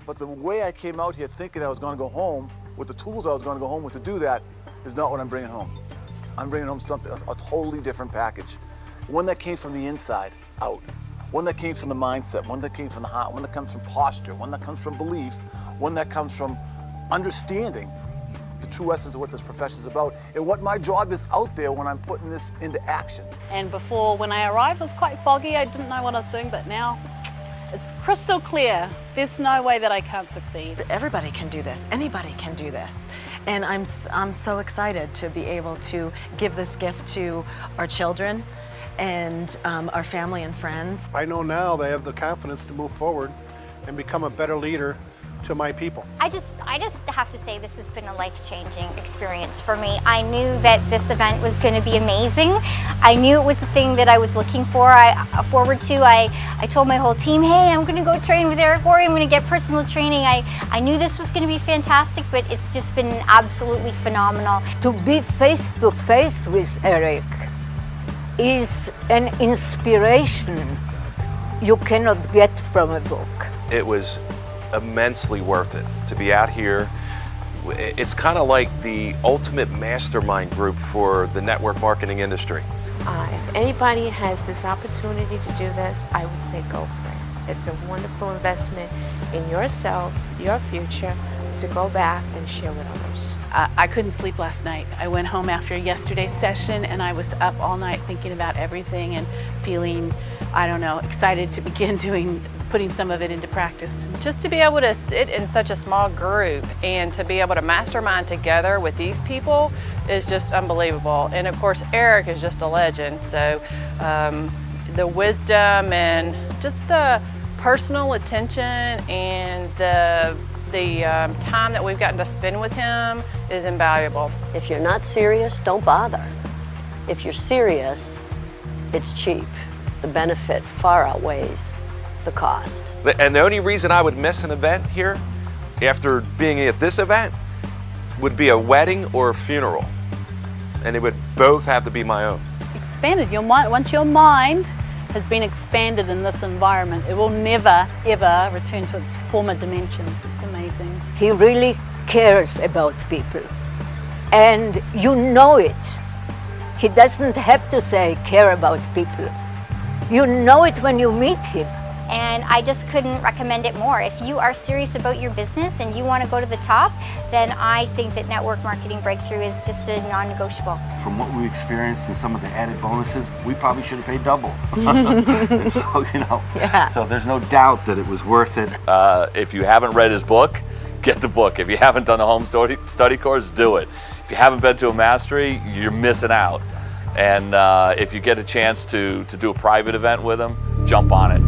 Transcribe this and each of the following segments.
But the way I came out here thinking I was going to go home, with the tools I was going to go home with to do that, is not what I'm bringing home. I'm bringing home something, a totally different package. One that came from the inside out. One that came from the mindset, one that came from the heart, one that comes from posture, one that comes from belief, one that comes from understanding the true essence of what this profession is about and what my job is out there when I'm putting this into action. And before, when I arrived, it was quite foggy. I didn't know what I was doing, but now it's crystal clear. There's no way that I can't succeed. Everybody can do this. Anybody can do this. And I'm so excited to be able to give this gift to our children and our family and friends. I know now they have the confidence to move forward and become a better leader to my people. I just have to say this has been a life-changing experience for me. I knew that this event was going to be amazing. I knew it was the thing that I was looking forward to. I told my whole team, hey, I'm going to go train with Eric Worre. I'm going to get personal training. I knew this was going to be fantastic, but it's just been absolutely phenomenal. To be face to face with Eric is an inspiration you cannot get from a book. It was immensely worth it to be out here. It's kind of like the ultimate mastermind group for the network marketing industry. If anybody has this opportunity to do this, I would say go for it. It's a wonderful investment in yourself, your future, to go back and share with others. I couldn't sleep last night. I went home after yesterday's session and I was up all night thinking about everything and feeling, I don't know, excited to begin putting some of it into practice. Just to be able to sit in such a small group and to be able to mastermind together with these people is just unbelievable. And of course, Eric is just a legend. So the wisdom and just the personal attention and the time that we've gotten to spend with him is invaluable. If you're not serious, don't bother. If you're serious, it's cheap. The benefit far outweighs the cost. And the only reason I would miss an event here after being at this event would be a wedding or a funeral. And it would both have to be my own. Expanded your mind. Once your mind has been expanded in this environment, it will never, ever return to its former dimensions. It's amazing. He really cares about people. And you know it. He doesn't have to say care about people. You know it when you meet him. And I just couldn't recommend it more. If you are serious about your business and you want to go to the top, then I think that Network Marketing Breakthrough is just a non-negotiable. From what we experienced and some of the added bonuses, we probably should have paid double. So, you know, so there's no doubt that it was worth it. If you haven't read his book, get the book. If you haven't done a home study course, do it. If you haven't been to a mastery, you're missing out. And if you get a chance to do a private event with him, jump on it.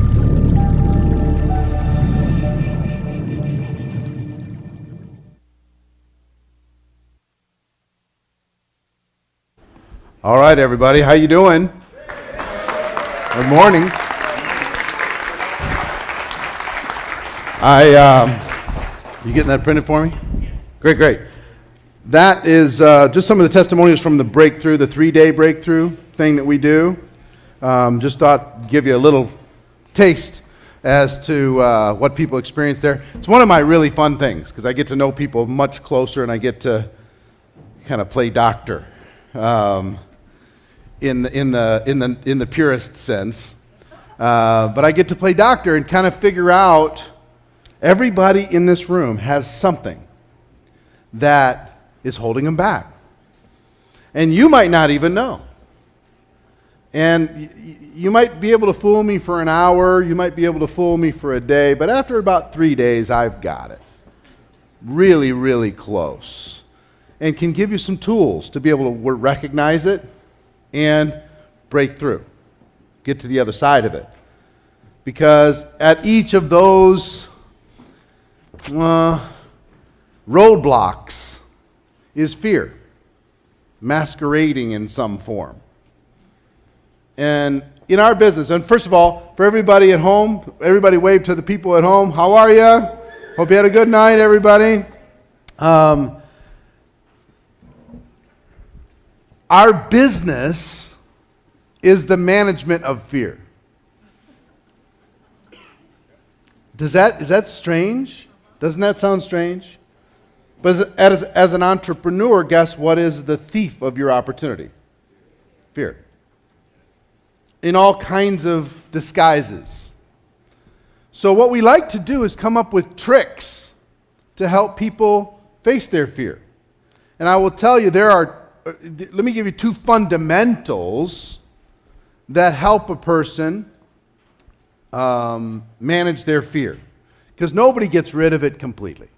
All right, everybody, how you doing? Good morning. You getting that printed for me? Great, great. That is just some of the testimonials from the breakthrough, the 3-day breakthrough thing that we do. Just thought I'd give you a little taste as to what people experience there. It's one of my really fun things because I get to know people much closer and I get to kind of play doctor. In the purest sense, but I get to play doctor and kind of figure out everybody in this room has something that is holding them back, and you might not even know. And you might be able to fool me for an hour, you might be able to fool me for a day, but after about 3 days, I've got it. Really, really close, and can give you some tools to be able to recognize it and break through, get to the other side of it. Because at each of those roadblocks is fear, masquerading in some form. And in our business, and first of all, for everybody at home, everybody wave to the people at home. How are you? Hope you had a good night, everybody. Our business is the management of fear. Is that strange? Doesn't that sound strange? But as an entrepreneur, guess what is the thief of your opportunity? Fear. In all kinds of disguises. So what we like to do is come up with tricks to help people face their fear. And I will tell you, let me give you two fundamentals that help a person manage their fear. Because nobody gets rid of it completely.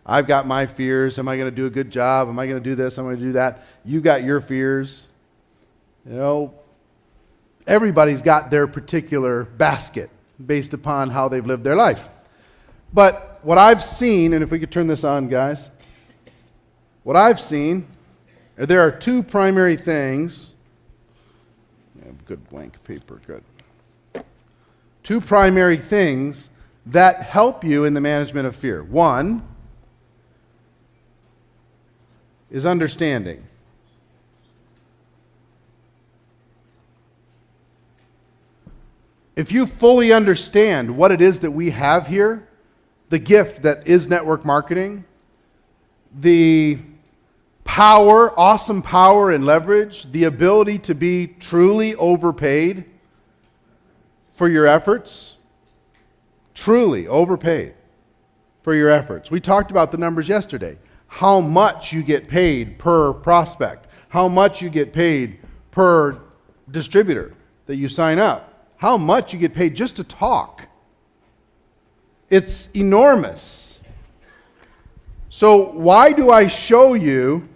I've got my fears. Am I going to do a good job? Am I going to do this? Am I going to do that? You got your fears. You know, everybody's got their particular basket based upon how they've lived their life. But what I've seen, and if we could turn this on, guys. What I've seen, there are two primary things. Good blank paper, good. Two primary things that help you in the management of fear. One is understanding. If you fully understand what it is that we have here, the gift that is network marketing, the power, awesome power and leverage, the ability to be truly overpaid for your efforts, truly overpaid for your efforts. We talked about the numbers yesterday. How much you get paid per prospect, how much you get paid per distributor that you sign up, how much you get paid just to talk. It's enormous. So why do I show you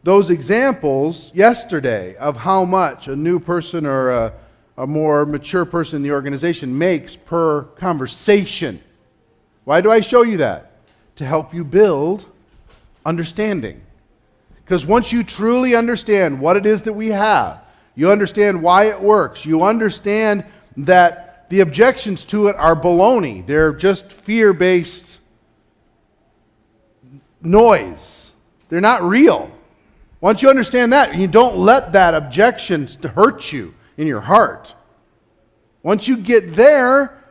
those examples yesterday of how much a new person or a more mature person in the organization makes per conversation? Why do I show you that? To help you build understanding. Because once you truly understand what it is that we have, you understand why it works, you understand that the objections to it are baloney. They're just fear-based noise. They're not real. Once you understand that, you don't let that objection hurt you in your heart. Once you get there,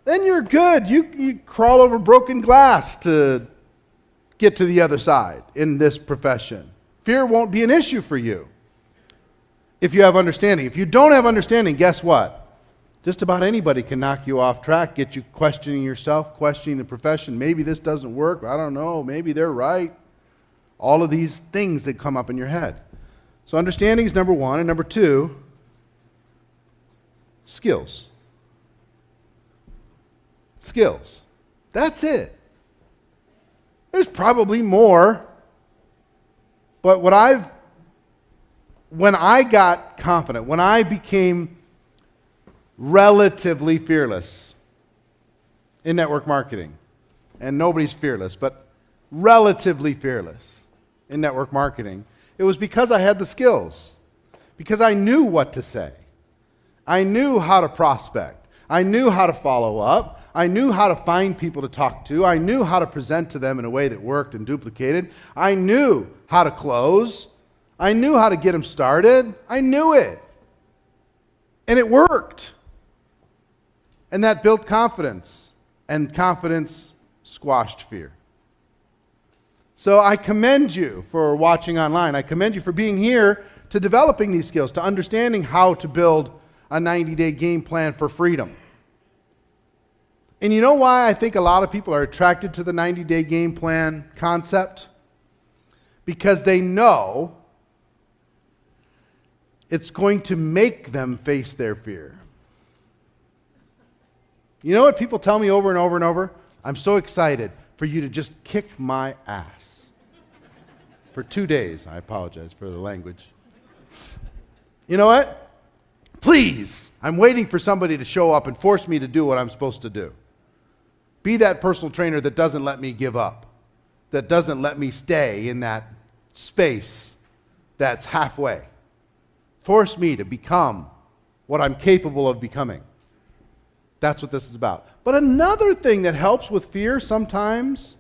then you're good. You crawl over broken glass to get to the other side in this profession. Fear won't be an issue for you if you have understanding. If you don't have understanding, guess what? Just about anybody can knock you off track, get you questioning yourself, questioning the profession. Maybe this doesn't work. I don't know. Maybe they're right. All of these things that come up in your head. So understanding is number one. And number two, skills. Skills. That's it. There's probably more. But when I got confident, when I became relatively fearless in network marketing, and nobody's fearless, but relatively fearless in network marketing, it was because I had the skills, because I knew what to say. I knew how to prospect. I knew how to follow up. I knew how to find people to talk to. I knew how to present to them in a way that worked and duplicated. I knew how to close. I knew how to get them started. I knew it. And it worked. And that built confidence. And confidence squashed fear. So I commend you for watching online. I commend you for being here to developing these skills, to understanding how to build a 90-day game plan for freedom. And you know why I think a lot of people are attracted to the 90-day game plan concept? Because they know it's going to make them face their fear. You know what people tell me over and over and over? I'm so excited for you to just kick my ass. For 2 days. I apologize for the language. You know what? Please, I'm waiting for somebody to show up and force me to do what I'm supposed to do. Be that personal trainer that doesn't let me give up, that doesn't let me stay in that space that's halfway. Force me to become what I'm capable of becoming. That's what this is about. But another thing that helps with fear sometimes,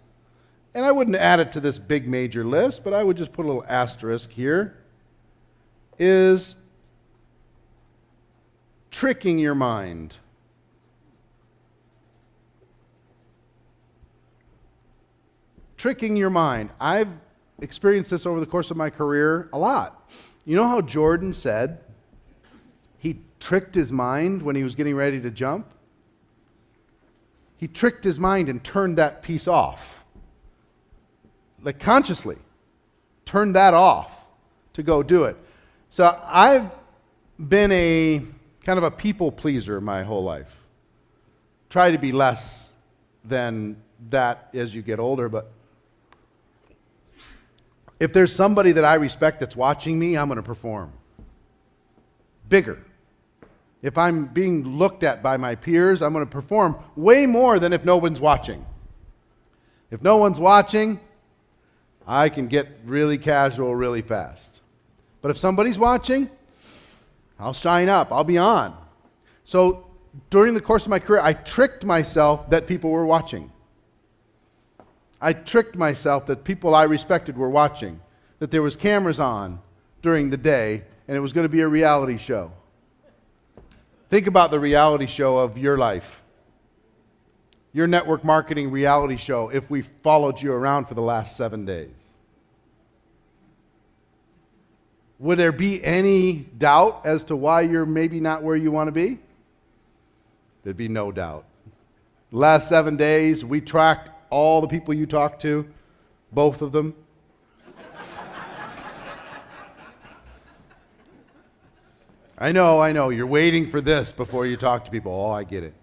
and I wouldn't add it to this big major list, but I would just put a little asterisk here, is tricking your mind. tricking your mind. I've experienced this over the course of my career a lot. You know how Jordan said he tricked his mind when he was getting ready to jump? He tricked his mind and turned that piece off. Like consciously turned that off to go do it. So I've been a kind of a people pleaser my whole life. Try to be less than that as you get older, but if there's somebody that I respect that's watching me, I'm going to perform bigger. If I'm being looked at by my peers, I'm going to perform way more than if no one's watching. If no one's watching, I can get really casual really fast. But if somebody's watching, I'll shine up. I'll be on. So during the course of my career, I tricked myself that people were watching. I tricked myself that people I respected were watching, that there was cameras on during the day, and it was going to be a reality show. Think about the reality show of your life. Your network marketing reality show if we followed you around for the last 7 days. Would there be any doubt as to why you're maybe not where you want to be? There'd be no doubt. The last 7 days, we tracked all the people you talked to, both of them. I know, you're waiting for this before you talk to people. Oh, I get it.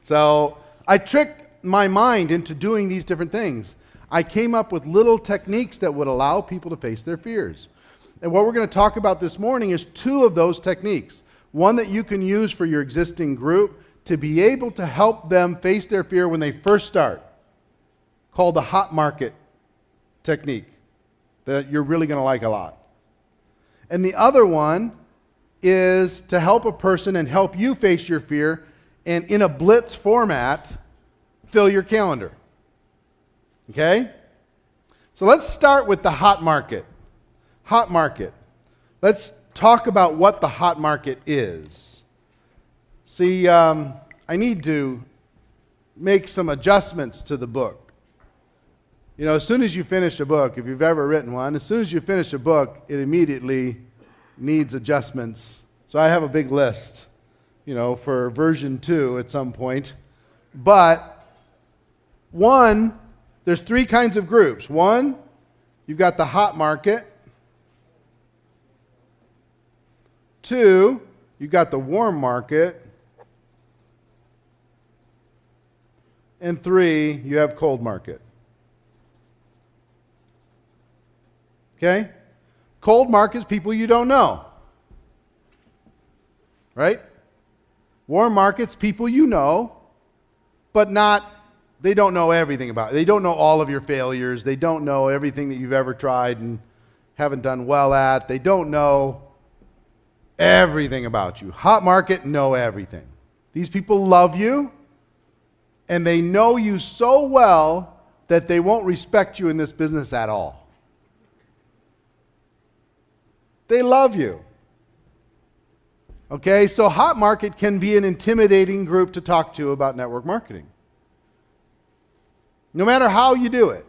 So I tricked my mind into doing these different things. I came up with little techniques that would allow people to face their fears. And what we're going to talk about this morning is 2 of those techniques. One that you can use for your existing group to be able to help them face their fear when they first start, called the hot market technique that you're really going to like a lot. And the other one is to help a person and help you face your fear and in a blitz format, fill your calendar. Okay? So let's start with the hot market. Hot market. Let's talk about what the hot market is. See, I need to make some adjustments to the book. You know, as soon as you finish a book, if you've ever written one, as soon as you finish a book, it immediately needs adjustments. So I have a big list, you know, for version 2 at some point. But one, there's 3 kinds of groups. One, you've got the hot market. 2, you've got the warm market. And 3, you have cold market. Okay? Cold market's people you don't know. Right? Warm market's people you know, but they don't know everything about it. They don't know all of your failures. They don't know everything that you've ever tried and haven't done well at. They don't know everything about you. Hot market know everything. These people love you, and they know you so well that they won't respect you in this business at all. They love you. Okay, so hot market can be an intimidating group to talk to about network marketing. No matter how you do it,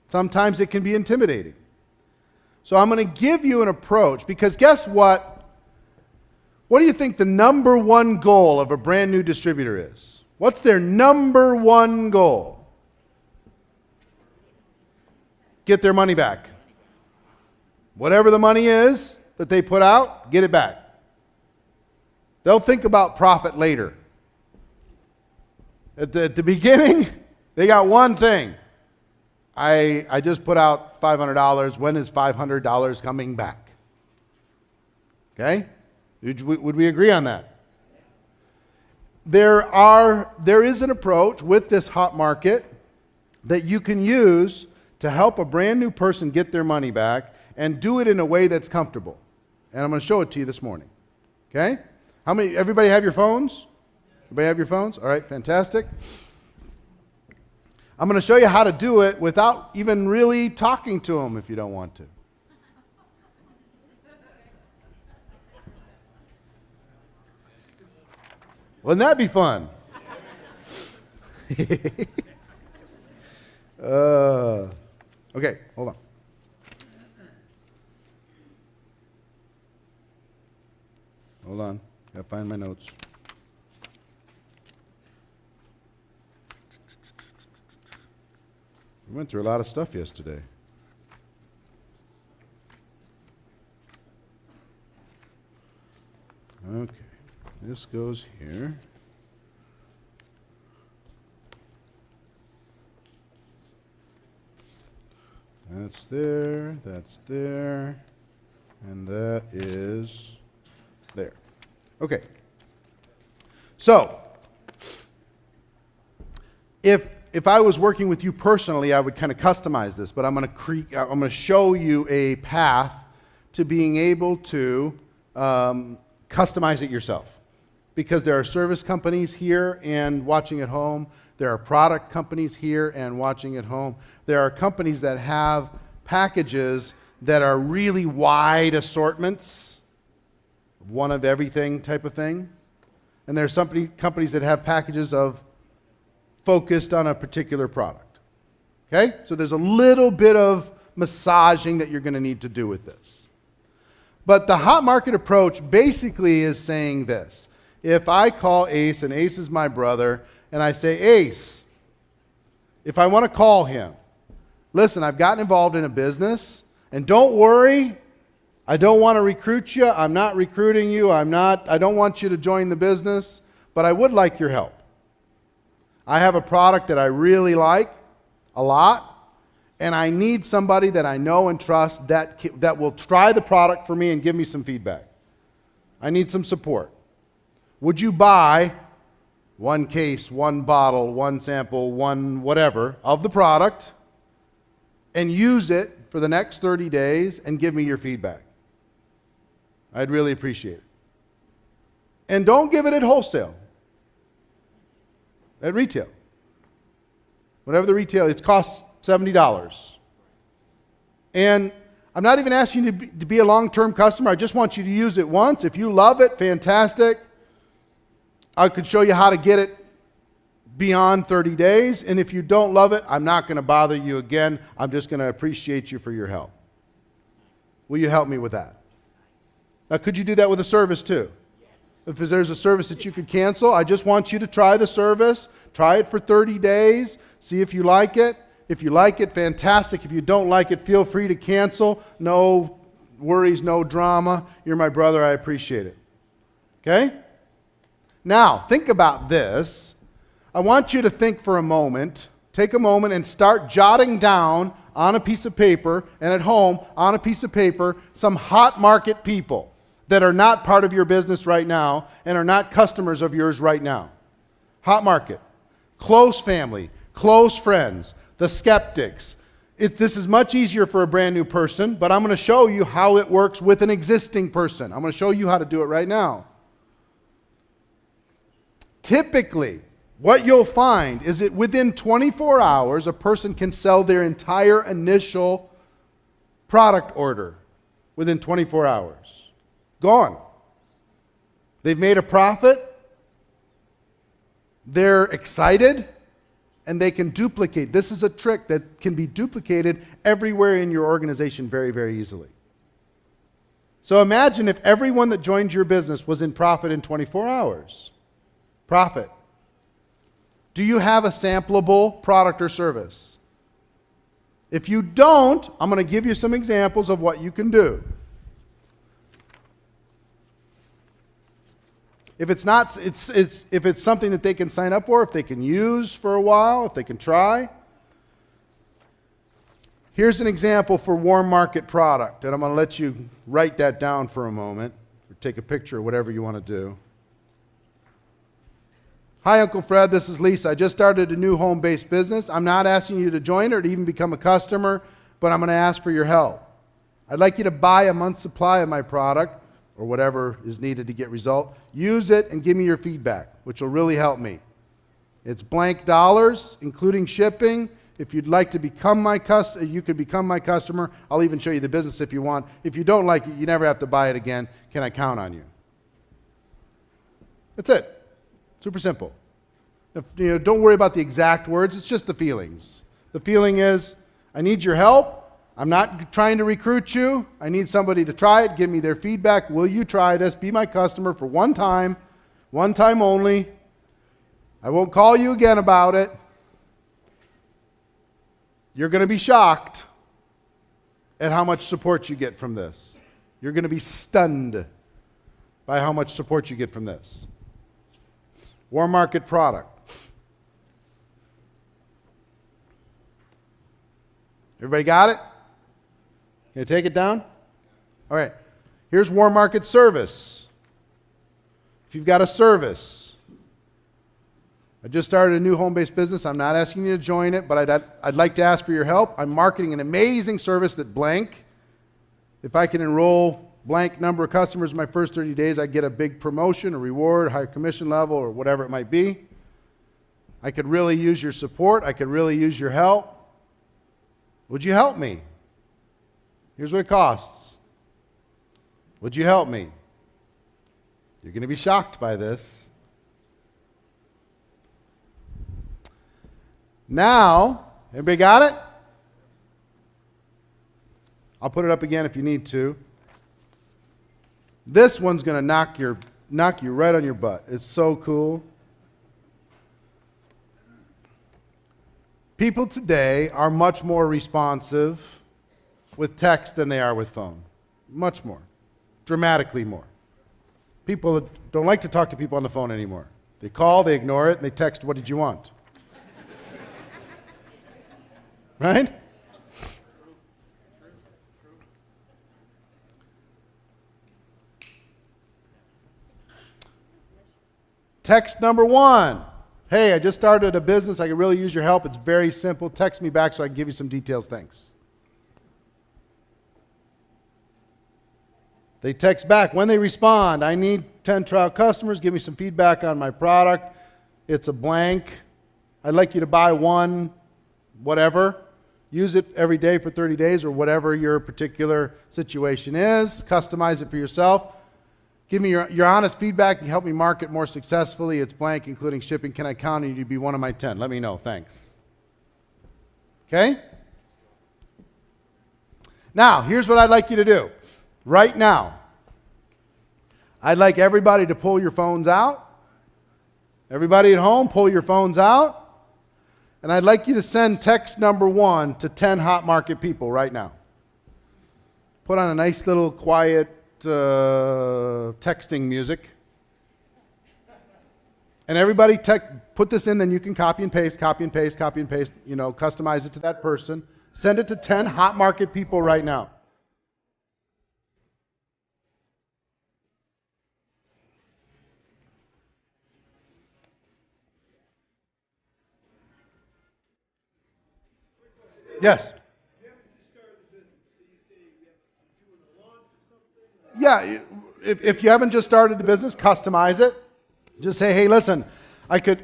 sometimes it can be intimidating. So I'm going to give you an approach, because guess what? What do you think the number one goal of a brand new distributor is? What's their number one goal? Get their money back. Whatever the money is that they put out, get it back. They'll think about profit later. At the beginning, they got one thing. I just put out $500. When is $500 coming back? Okay? Would we agree on that? There is an approach with this hot market that you can use to help a brand new person get their money back and do it in a way that's comfortable. And I'm going to show it to you this morning. Okay? Everybody have your phones? Everybody have your phones? All right, fantastic. I'm going to show you how to do it without even really talking to them if you don't want to. Wouldn't that be fun? Okay, hold on. Hold on. Gotta find my notes. We went through a lot of stuff yesterday. Okay, this goes here. That's there, and that is there. Okay. So, if I was working with you personally, I would kind of customize this, but I'm going to show you a path to being able to customize it yourself. Because there are service companies here and watching at home. There are product companies here and watching at home. There are companies that have packages that are really wide assortments, one of everything type of thing. And there are some companies that have packages of focused on a particular product. Okay? So there's a little bit of massaging that you're going to need to do with this. But the hot market approach basically is saying this. If I call Ace, and Ace is my brother, and I say, Ace, if I want to call him, listen, I've gotten involved in a business, and don't worry, I don't want to recruit you. I'm not recruiting you. I don't want you to join the business, but I would like your help. I have a product that I really like a lot, and I need somebody that I know and trust that will try the product for me and give me some feedback. I need some support. Would you buy one case, one bottle, one sample, one whatever of the product and use it for the next 30 days and give me your feedback? I'd really appreciate it. And don't give it at wholesale. At retail. Whatever the retail, it costs $70. And I'm not even asking you to be a long-term customer. I just want you to use it once. If you love it, fantastic. I could show you how to get it beyond 30 days. And if you don't love it, I'm not going to bother you again. I'm just going to appreciate you for your help. Will you help me with that? Now, could you do that with a service too? If there's a service that you could cancel, I just want you to try the service. Try it for 30 days. See if you like it. If you like it, fantastic. If you don't like it, feel free to cancel. No worries, no drama. You're my brother. I appreciate it. Okay? Now, think about this. I want you to think for a moment. Take a moment and start jotting down on a piece of paper and at home on a piece of paper some hot market people that are not part of your business right now and are not customers of yours right now. Hot market. Close family. Close friends. The skeptics. This is much easier for a brand new person, but I'm going to show you how it works with an existing person. I'm going to show you how to do it right now. Typically, what you'll find is that within 24 hours, a person can sell their entire initial product order within 24 hours. Gone. They've made a profit. They're excited. And they can duplicate. This is a trick that can be duplicated everywhere in your organization very, very easily. So imagine if everyone that joined your business was in profit in 24 hours. Profit. Do you have a sampleable product or service? If you don't, I'm going to give you some examples of what you can do. If it's not, if it's something that they can sign up for, if they can use for a while, if they can try. Here's an example for warm market product, and I'm going to let you write that down for a moment, or take a picture, or whatever you want to do. Hi, Uncle Fred, this is Lisa. I just started a new home-based business. I'm not asking you to join or to even become a customer, but I'm going to ask for your help. I'd like you to buy a month's supply of my product, or whatever is needed to get result. Use it and give me your feedback, which will really help me. It's blank dollars, including shipping. If you'd like to become my customer, you could become my customer. I'll even show you the business if you want. If you don't like it, you never have to buy it again. Can I count on you? That's it. Super simple. Don't worry about the exact words. It's just the feelings. The feeling is, I need your help. I'm not trying to recruit you. I need somebody to try it. Give me their feedback. Will you try this? Be my customer for one time only. I won't call you again about it. You're going to be shocked at how much support you get from this. You're going to be stunned by how much support you get from this. Warm market product. Everybody got it? Can you take it down? All right. Here's warm market service. If you've got a service, I just started a new home-based business. I'm not asking you to join it, but I'd like to ask for your help. I'm marketing an amazing service that blank. If I can enroll blank number of customers in my first 30 days, I get a big promotion, a reward, higher commission level, or whatever it might be. I could really use your support. I could really use your help. Would you help me? Here's what it costs. Would you help me? You're going to be shocked by this. Now, everybody got it? I'll put it up again if you need to. This one's going to knock you right on your butt. It's so cool. People today are much more responsive with text than they are with phone. Much more. Dramatically more. People don't like to talk to people on the phone anymore. They call, they ignore it, and they text, "What did you want?" Right? Text number 1. Hey, I just started a business. I could really use your help. It's very simple. Text me back so I can give you some details. Thanks. They text back. When they respond, I need 10 trial customers. Give me some feedback on my product. It's a blank. I'd like you to buy one, whatever. Use it every day for 30 days or whatever your particular situation is. Customize it for yourself. Give me your honest feedback and help me market more successfully. It's blank, including shipping. Can I count on you to be one of my 10? Let me know. Thanks. Okay? Now, here's what I'd like you to do. Right now, I'd like everybody to pull your phones out. Everybody at home, pull your phones out. And I'd like you to send text number 1 to 10 hot market people right now. Put on a nice little quiet texting music. And everybody put this in, then you can copy and paste, customize it to that person. Send it to 10 hot market people right now. Yes. Yeah, if you haven't just started the business, customize it. Just say, hey, listen, I could,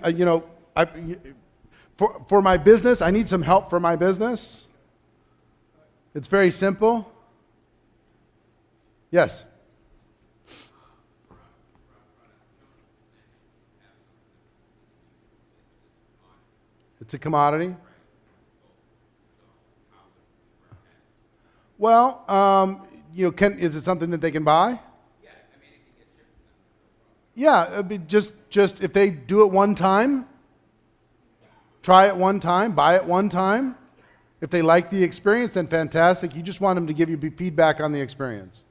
for my business, I need some help for my business. It's very simple. Yes. It's a commodity. Well, is it something that they can buy? Yeah, it'd be just if they do it one time, try it one time, buy it one time. If they like the experience, then fantastic. You just want them to give you feedback on the experience.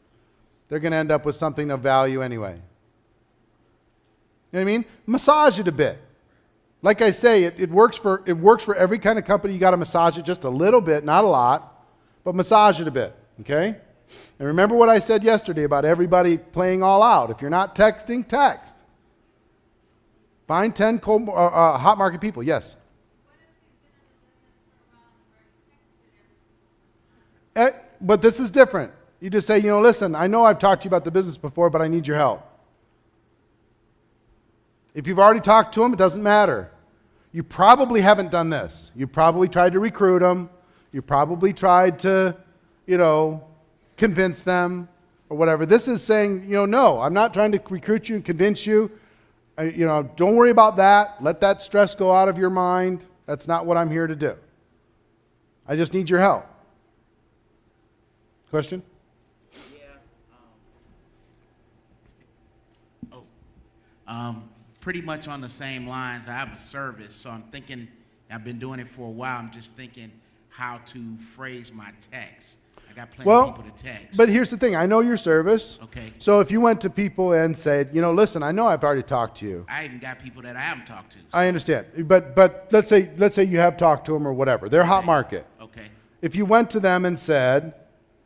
They're going to end up with something of value anyway. You know what I mean? Massage it a bit. Like I say, it works for every kind of company. You got to massage it just a little bit, not a lot, but massage it a bit. Okay? And remember what I said yesterday about everybody playing all out. If you're not texting, text. Find 10 hot market people. Yes. But this is different. You just say, listen, I know I've talked to you about the business before, but I need your help. If you've already talked to them, it doesn't matter. You probably haven't done this. You probably tried to recruit them. You probably tried to, convince them or whatever. This is saying, no, I'm not trying to recruit you and convince you. Don't worry about that. Let that stress go out of your mind. That's not what I'm here to do. I just need your help. Question? Pretty much on the same lines. I have a service, so I'm thinking, I've been doing it for a while, I'm just thinking how to phrase my text. I got plenty of people to text. But here's the thing. I know your service. Okay. So if you went to people and said, listen, I know I've already talked to you. I even got people that I haven't talked to. So. I understand. But let's say you have talked to them or whatever. They're hot market. Okay. If you went to them and said,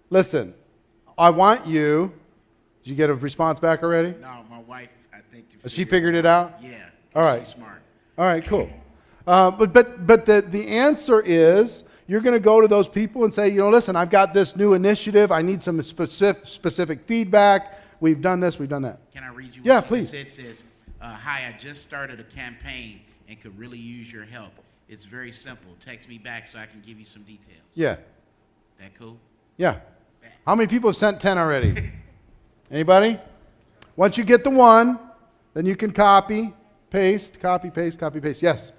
listen, I want you. Did you get a response back already? No, my wife, I think. She figured it out? Yeah. All right. She's smart. All right, cool. But the answer is you're going to go to those people and say, listen, I've got this new initiative. I need some specific feedback. We've done this. We've done that. Can I read you what Yeah, she please. said? It says, hi, I just started a campaign and could really use your help. It's very simple. Text me back so I can give you some details. Yeah. That cool? Yeah. How many people have sent 10 already? Anybody? Once you get the one, then you can copy, paste, copy, paste, copy, paste. Yes?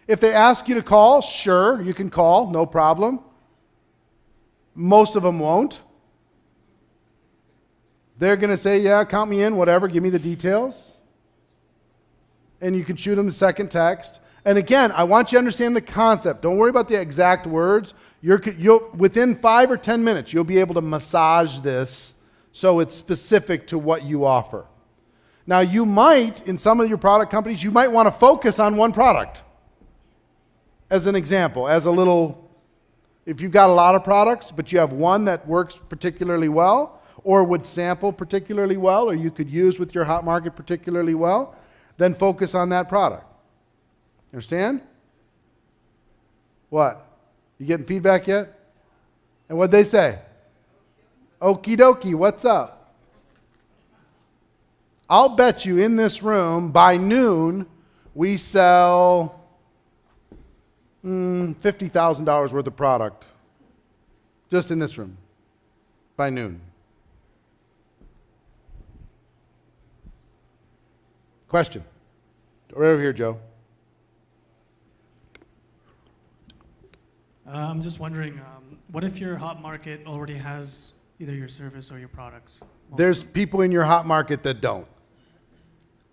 If they ask you to call, sure, you can call, no problem. Most of them won't. They're going to say, yeah, count me in, whatever, give me the details. And you can shoot them a second text. And again, I want you to understand the concept. Don't worry about the exact words. Within 5 or 10 minutes, you'll be able to massage this so it's specific to what you offer. Now, you might, in some of your product companies, you might want to focus on one product. As an example, if you've got a lot of products, but you have one that works particularly well, or would sample particularly well, or you could use with your hot market particularly well, then focus on that product. Understand? What? You getting feedback yet? And what'd they say? Okie dokie, what's up? I'll bet you in this room, by noon, we sell $50,000 worth of product. Just in this room. By noon. Question. Right over here, Joe. I'm just wondering, what if your hot market already has either your service or your products? There's people in your hot market that don't.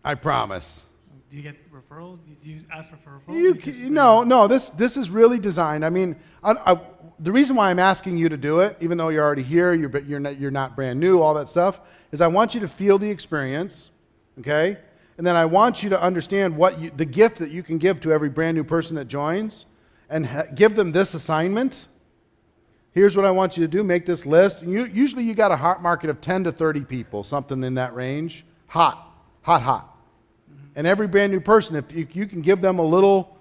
I promise. Do you get referrals? Do you ask for referrals? No. This is really designed. I mean, the reason why I'm asking you to do it, even though you're already here, you're not brand new, all that stuff, is I want you to feel the experience, okay? And then I want you to understand the gift that you can give to every brand new person that joins, and give them this assignment. Here's what I want you to do. Make this list. Usually you got a hot market of 10 to 30 people, something in that range. Hot. And every brand new person, if you can give them a little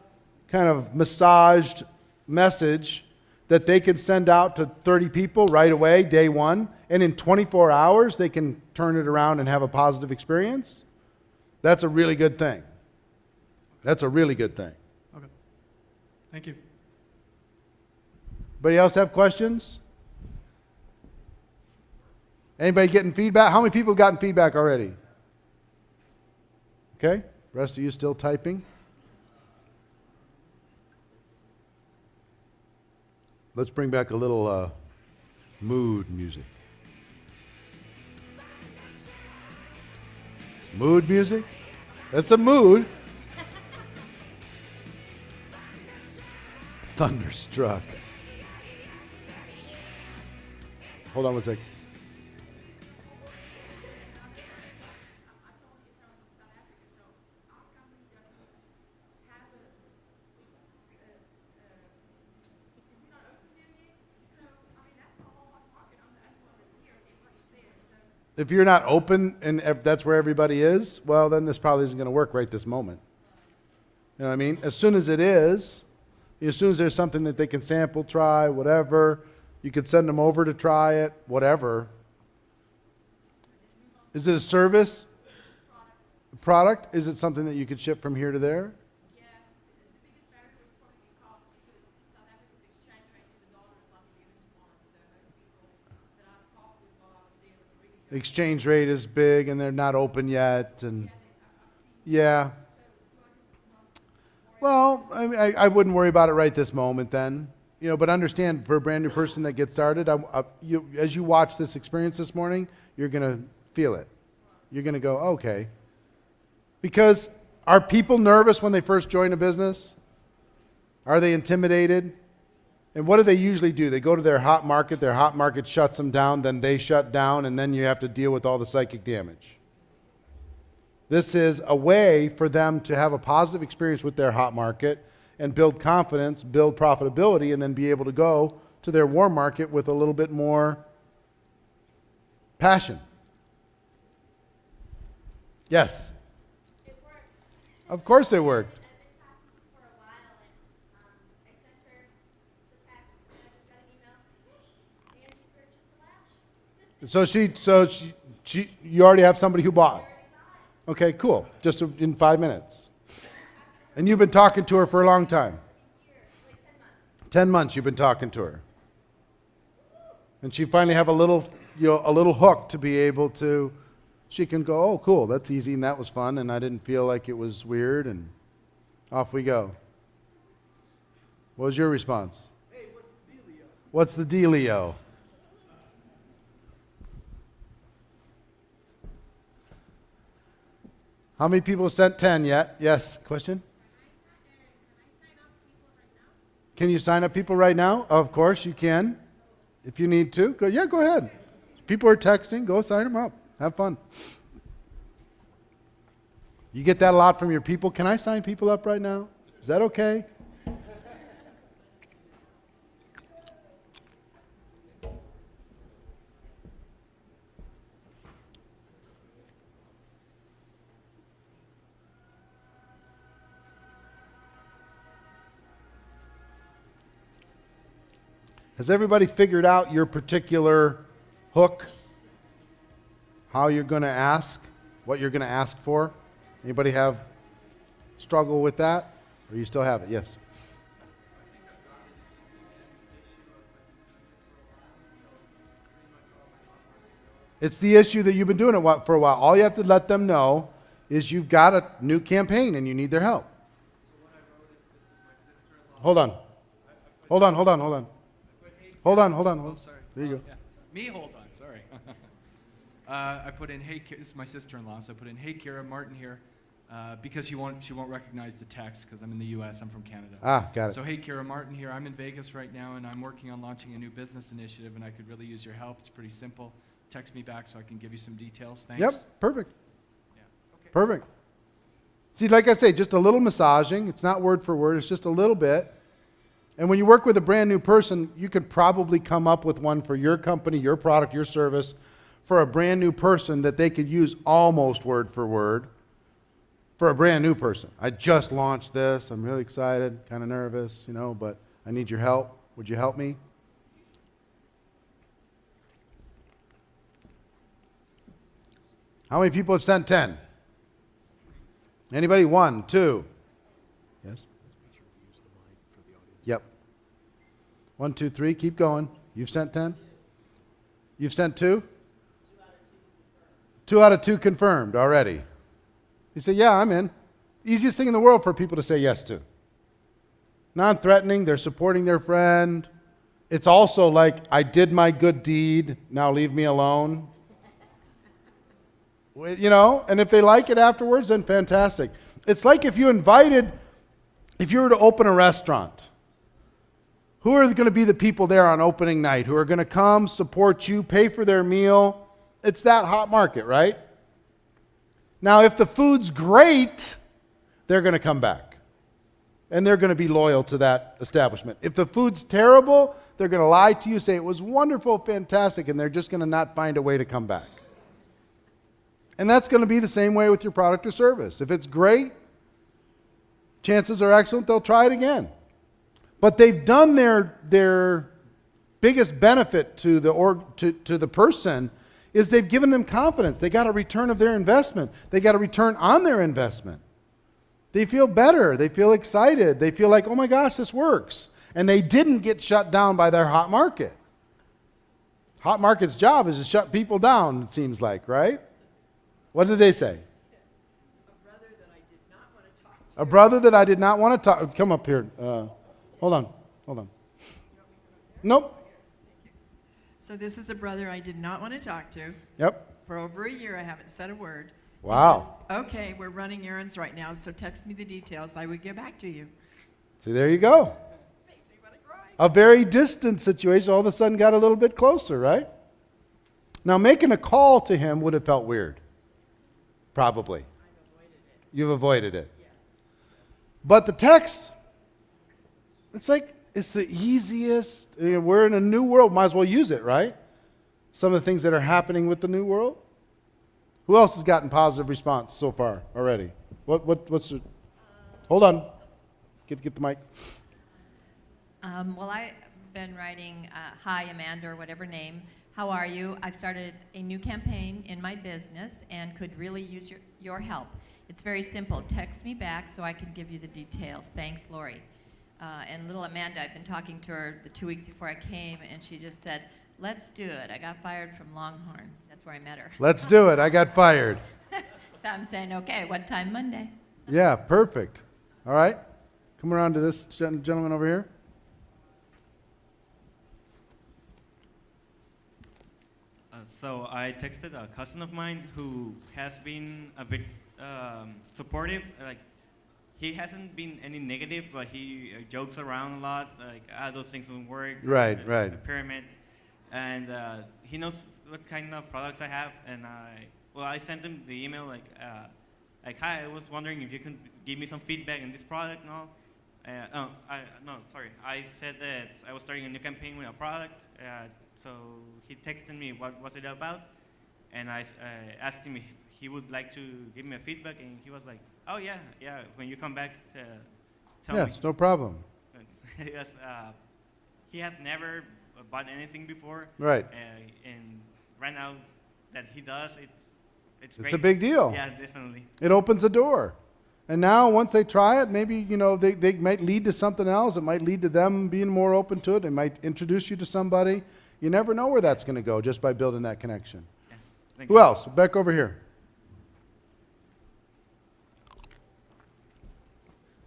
kind of massaged message that they can send out to 30 people right away, day one, and in 24 hours they can turn it around and have a positive experience, that's a really good thing. That's a really good thing. Okay. Thank you. Anybody else have questions? Anybody getting feedback? How many people have gotten feedback already? Okay, rest of you still typing? Let's bring back a little mood music. Mood music? That's a mood. Thunderstruck. Hold on one second. If you're not open and if that's where everybody is, well, then this probably isn't going to work right this moment. You know what I mean? As soon as it is, as soon as there's something that they can sample, try, whatever, you could send them over to try it, whatever. Is it a service? Product? Is it something that you could ship from here to there? The exchange rate is big and they're not open yet. And yeah. Well, I wouldn't worry about it right this moment then. You know, but understand, for a brand new person that gets started, as you watch this experience this morning, you're going to feel it. You're going to go, okay. Because are people nervous when they first join a business? Are they intimidated? And what do they usually do? They go to their hot market shuts them down, then they shut down, and then you have to deal with all the psychic damage. This is a way for them to have a positive experience with their hot market and build confidence, build profitability, and then be able to go to their warm market with a little bit more passion. Yes? It worked. Of course it worked. I've been talking for a while, and I sent her the text, and I just got an email, hey, Angie purchased the lash. You already have somebody who bought. Okay, cool. Just in 5 minutes. And you've been talking to her for a long time. 10 months you've been talking to her. And she finally have a little hook to be able to, she can go, oh, cool, that's easy, and that was fun, and I didn't feel like it was weird, and off we go. What was your response? Hey, what's the dealio? What's the dealio? How many people have sent 10 yet? Yes, question? Can you sign up people right now? Of course you can. If you need to, go ahead. People are texting, go sign them up. Have fun. You get that a lot from your people. Can I sign people up right now? Is that okay? Has everybody figured out your particular hook? How you're going to ask? What you're going to ask for? Anybody have struggle with that? Or you still have it? Yes. It's the issue that you've been doing it for a while. All you have to let them know is you've got a new campaign and you need their help. Hold on. Hold on. Hold on. Oh, sorry. There you go. Yeah. Me, hold on, sorry. I put in, hey, this is my sister-in-law, so I put in, hey, Kira, Martin here, because she won't recognize the text because I'm in the U.S., I'm from Canada. Ah, got it. So, hey, Kira, Martin here. I'm in Vegas right now, and I'm working on launching a new business initiative, and I could really use your help. It's pretty simple. Text me back so I can give you some details. Thanks. Yep, perfect. Yeah. Okay. Perfect. See, like I say, just a little massaging. It's not word for word. It's just a little bit. And when you work with a brand new person, you could probably come up with one for your company, your product, your service, for a brand new person that they could use almost word for word for a brand new person. I just launched this. I'm really excited, kind of nervous, but I need your help. Would you help me? How many people have sent 10? Anybody? 1, 2. Yes? Yep. 1, 2, 3. Keep going. You've sent 10? You've sent 2? 2 out of 2 confirmed already. You say, yeah, I'm in. Easiest thing in the world for people to say yes to. Non-threatening. They're supporting their friend. It's also like, I did my good deed. Now leave me alone. And if they like it afterwards, then fantastic. It's like if you were to open a restaurant, who are going to be the people there on opening night who are going to come, support you, pay for their meal? It's that hot market, right? Now, if the food's great, they're going to come back. And they're going to be loyal to that establishment. If the food's terrible, they're going to lie to you, say it was wonderful, fantastic, and they're just going to not find a way to come back. And that's going to be the same way with your product or service. If it's great, chances are excellent they'll try it again. But they've done their biggest benefit to the person is they've given them confidence. They got a return of their investment. They got a return on their investment. They feel better. They feel excited. They feel like, oh my gosh, this works. And they didn't get shut down by their hot market. Hot Market's job is to shut people down, it seems like, right? What did they say? A brother that I did not want to talk. Come up here. Hold on. Nope. So this is a brother I did not want to talk to. Yep. For over a year, I haven't said a word. Wow. He says, okay, we're running errands right now, so text me the details. I would get back to you. See, there you go. A very distant situation all of a sudden got a little bit closer, right? Now, making a call to him would have felt weird. Probably. You've avoided it. But the text, it's like, it's the easiest. We're in a new world. Might as well use it, right? Some of the things that are happening with the new world. Who else has gotten positive response so far already? What's the, hold on. Get the mic. Well, I've been writing, hi, Amanda, or whatever name. How are you? I've started a new campaign in my business and could really use your help. It's very simple. Text me back so I can give you the details. Thanks, Lori. And little Amanda, I've been talking to her the 2 weeks before I came, and she just said, let's do it. I got fired from Longhorn. That's where I met her. Let's do it. I got fired. So I'm saying, okay, what time Monday? Yeah, perfect. All right. Come around to this gentleman over here. So I texted a cousin of mine who has been a bit supportive. Like, he hasn't been any negative, but he jokes around a lot. Like, those things don't work. Right. The pyramid, and he knows what kind of products I have. And I sent him the email like, hi, I was wondering if you can give me some feedback on this product. I said that I was starting a new campaign with a product. So he texted me what was it about, and I asked him if he would like to give me a feedback, and he was like, oh yeah, when you come back, tell me. Yes, no problem. He has never bought anything before. Right. And right now that he does, it's great. It's a big deal. Yeah, definitely. It opens a door. And now once they try it, maybe, they might lead to something else. It might lead to them being more open to it. It might introduce you to somebody. You never know where that's going to go just by building that connection. Yeah. Who else? Back over here.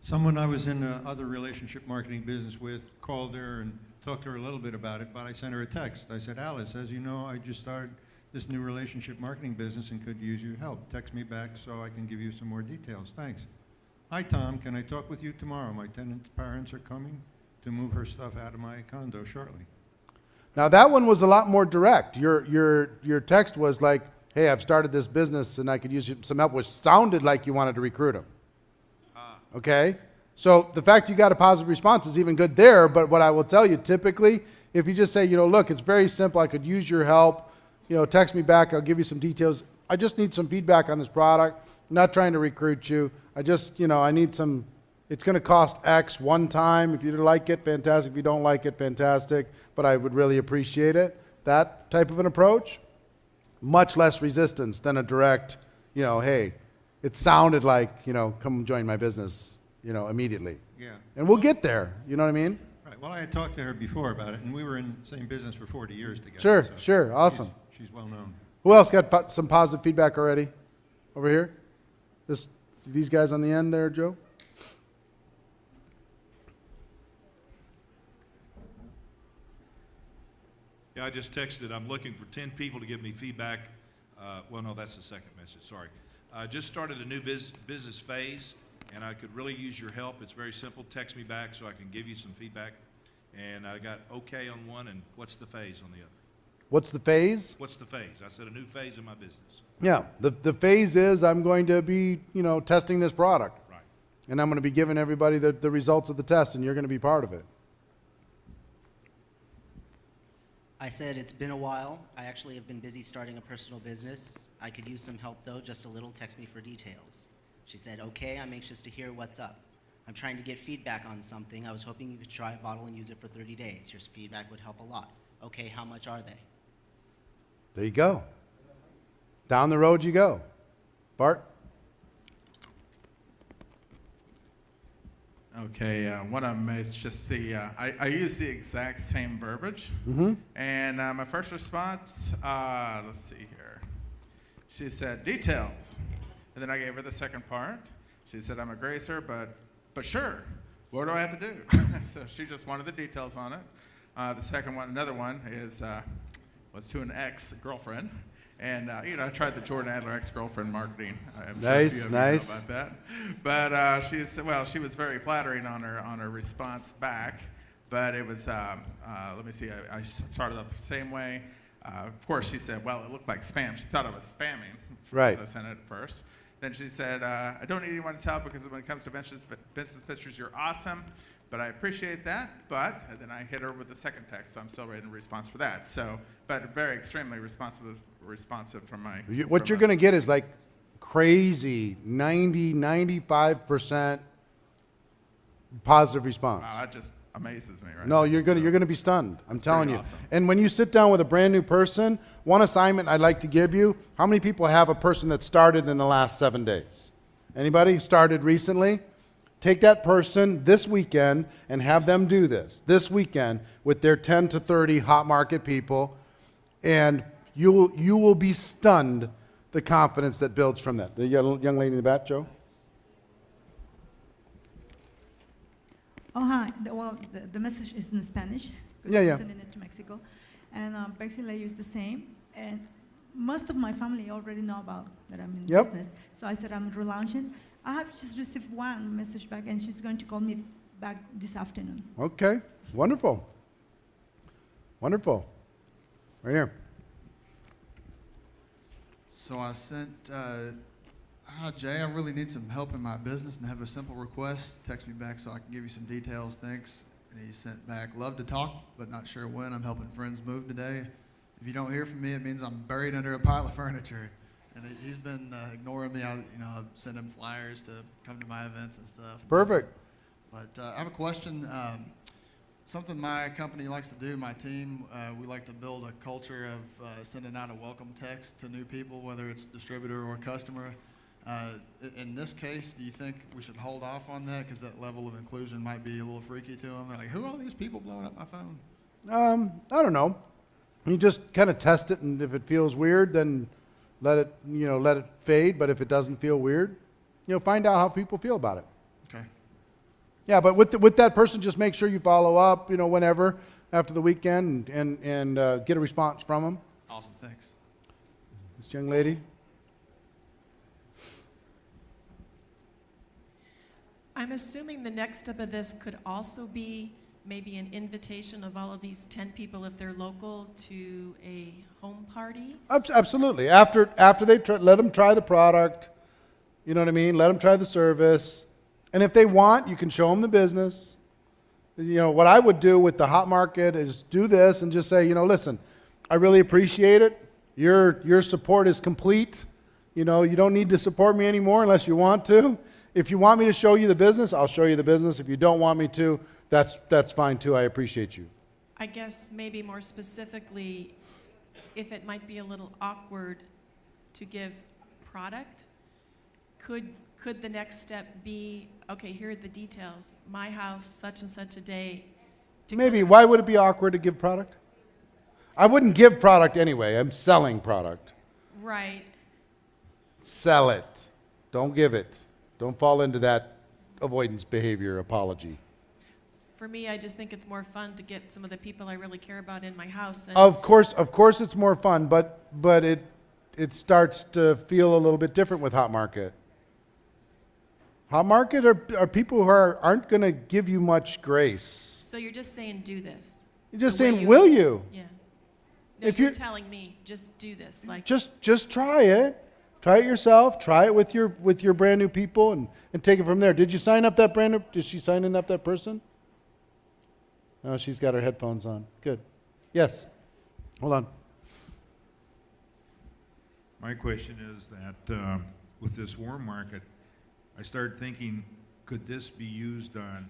Someone I was in other relationship marketing business with called her and talked to her a little bit about it, but I sent her a text. I said, Alice, as you know, I just started this new relationship marketing business and could use your help. Text me back so I can give you some more details. Thanks. Hi, Tom. Can I talk with you tomorrow? My tenant's parents are coming to move her stuff out of my condo shortly. Now that one was a lot more direct. Your text was like, hey, I've started this business and I could use some help, which sounded like you wanted to recruit him. Okay? So the fact you got a positive response is even good there, but what I will tell you, typically, if you just say, look, it's very simple, I could use your help, text me back, I'll give you some details. I just need some feedback on this product. I'm not trying to recruit you. I just, I need some, it's going to cost X one time. If you like it, fantastic. If you don't like it, fantastic. But I would really appreciate it. That type of an approach, much less resistance than a direct, hey, it sounded like, come join my business, immediately. Yeah. And we'll get there. You know what I mean? Right. Well, I had talked to her before about it, and we were in the same business for 40 years together. Sure, so sure. Awesome. She's well known. Who else got some positive feedback already? Over here? These guys on the end there, Joe? Yeah, I just texted, I'm looking for 10 people to give me feedback. Well, no, that's the second message, sorry. I just started a new business phase, and I could really use your help. It's very simple. Text me back so I can give you some feedback. And I got okay on one, and what's the phase on the other? What's the phase? What's the phase? I said a new phase in my business. Yeah, the phase is I'm going to be, testing this product. Right. And I'm going to be giving everybody the results of the test, and you're going to be part of it. I said it's been a while. I actually have been busy starting a personal business. I could use some help though, just a little. Text me for details. She said, okay, I'm anxious to hear what's up. I'm trying to get feedback on something. I was hoping you could try a bottle and use it for 30 days. Your feedback would help a lot. Okay, how much are they? There you go. Down the road you go. Bart? Okay, one of them is just the, I use the exact same verbiage. Mm-hmm. And my first response, let's see here. She said, details. And then I gave her the second part. She said, I'm a gracer, but sure, what do I have to do? So she just wanted the details on it. The second one, another one is, was to an ex-girlfriend. And, you know, I tried the Jordan Adler ex-girlfriend marketing. I'm sure Nice, a few of nice. you know about that. But she was very flattering on her response back. But it was, let me see, I started off the same way. Of course, she said, well, it looked like spam. She thought I was spamming. Right. As I sent it first. Then she said, I don't need anyone to tell because when it comes to business pictures, you're awesome. But I appreciate that, and then I hit her with the second text, so I'm still writing a response for that. So, but very extremely responsive from my... What you're going to get is like crazy 95% positive response. Wow, that just amazes me, right? No, you're going to be stunned. I'm telling you. awesome. And when you sit down with a brand new person, one assignment I'd like to give you, how many people have a person that started in the last 7 days? Anybody started recently? Take that person this weekend and have them do this weekend with their 10 to 30 hot market people, and you will be stunned the confidence that builds from that. The young lady in the back, Joe? Oh, hi. The message is in Spanish. Yeah, yeah. I'm sending it to Mexico. And basically I use the same. And most of my family already know about that I'm in business. So I said I'm relaunching. I have just received one message back, and she's going to call me back this afternoon. Okay, wonderful. Wonderful. Right here. So I sent, hi Jay, I really need some help in my business and have a simple request. Text me back so I can give you some details, thanks. And he sent back, love to talk, but not sure when. I'm helping friends move today. If you don't hear from me, it means I'm buried under a pile of furniture. And he's been ignoring me. I've sent him flyers to come to my events and stuff. Perfect. But I have a question. Something my company likes to do, my team, we like to build a culture of sending out a welcome text to new people, whether it's distributor or customer. In this case, do you think we should hold off on that because that level of inclusion might be a little freaky to them? They're like, who are all these people blowing up my phone? I don't know. You just kind of test it, and if it feels weird, then let it fade. But if it doesn't feel weird, find out how people feel about it. Okay. Yeah, but with that person, just make sure you follow up, whenever after the weekend, and get a response from them. Awesome, thanks. This young lady. I'm assuming the next step of this could also be maybe an invitation of all of these 10 people, if they're local, to a home party? Absolutely. After they let them try the product, you know what I mean? Let them try the service. And if they want, you can show them the business. What I would do with the hot market is do this and just say, listen, I really appreciate it. Your support is complete. You don't need to support me anymore unless you want to. If you want me to show you the business, I'll show you the business. If you don't want me to, that's fine too. I appreciate you. I guess maybe more specifically, if it might be a little awkward to give product, could the next step be, okay, here are the details. My house, such and such a day. Maybe. Why would it be awkward to give product? I wouldn't give product anyway. I'm selling product. Right. Sell it. Don't give it. Don't fall into that avoidance behavior apology. For me, I just think it's more fun to get some of the people I really care about in my house. And Of course, it's more fun, but it starts to feel a little bit different with hot market. Hot market are people who aren't going to give you much grace. So you're just saying, do this. You're just saying, will you? Yeah. No, If you're you're- telling me, just do this. Like Just try it. Try it yourself. Try it with your brand new people and take it from there. Did you sign up that brand new? Did she sign up that person? No, she's got her headphones on. Good. Yes. Hold on. My question is that with this warm market, I started thinking, could this be used on,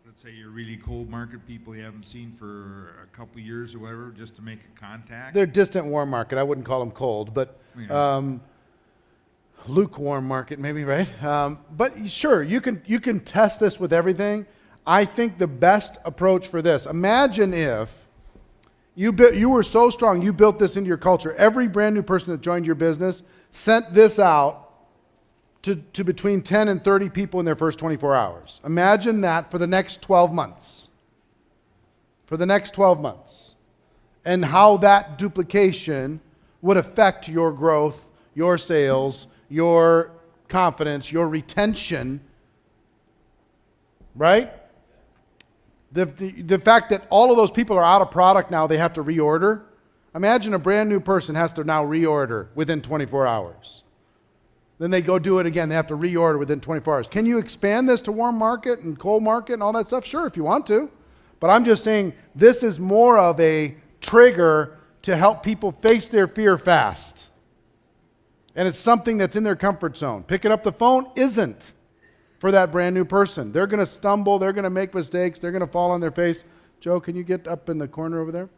let's say, your really cold market people you haven't seen for a couple years or whatever, just to make a contact? They're distant warm market. I wouldn't call them cold, but Yeah. lukewarm market, maybe, right? But sure, you can test this with everything. I think the best approach for this, imagine if you were so strong, you built this into your culture. Every brand new person that joined your business sent this out to between 10 and 30 people in their first 24 hours. Imagine that for the next 12 months. For the next 12 months. And how that duplication would affect your growth, your sales, your confidence, your retention, right? The fact that all of those people are out of product now, they have to reorder. Imagine a brand new person has to now reorder within 24 hours. Then they go do it again. They have to reorder within 24 hours. Can you expand this to warm market and cold market and all that stuff? Sure, if you want to. But I'm just saying this is more of a trigger to help people face their fear fast. And it's something that's in their comfort zone. Picking up the phone isn't for that brand new person. They're going to stumble. They're going to make mistakes. They're going to fall on their face. Joe, can you get up in the corner over there?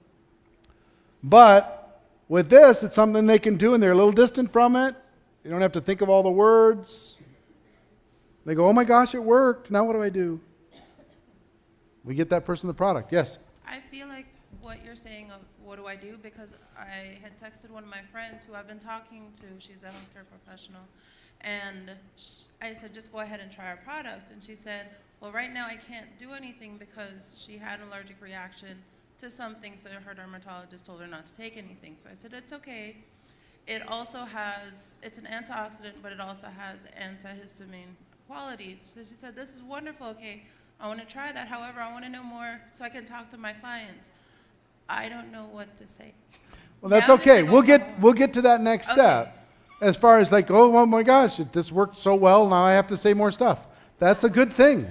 But with this, it's something they can do, and they're a little distant from it. You don't have to think of all the words. They go, oh my gosh, it worked. Now what do I do? We get that person the product. Yes? I feel like what you're saying of what do I do, because I had texted one of my friends who I've been talking to. She's a healthcare professional. And I said, just go ahead and try our product. And she said, well, right now I can't do anything because she had an allergic reaction to something, so her dermatologist told her not to take anything. So I said, it's okay. It also has, it's an antioxidant, but it also has antihistamine qualities. So she said, this is wonderful, okay, I want to try that. However, I want to know more so I can talk to my clients. I don't know what to say. Well, that's okay. We'll get to that next step. As far as like, oh my gosh, this worked so well, now I have to say more stuff. That's a good thing.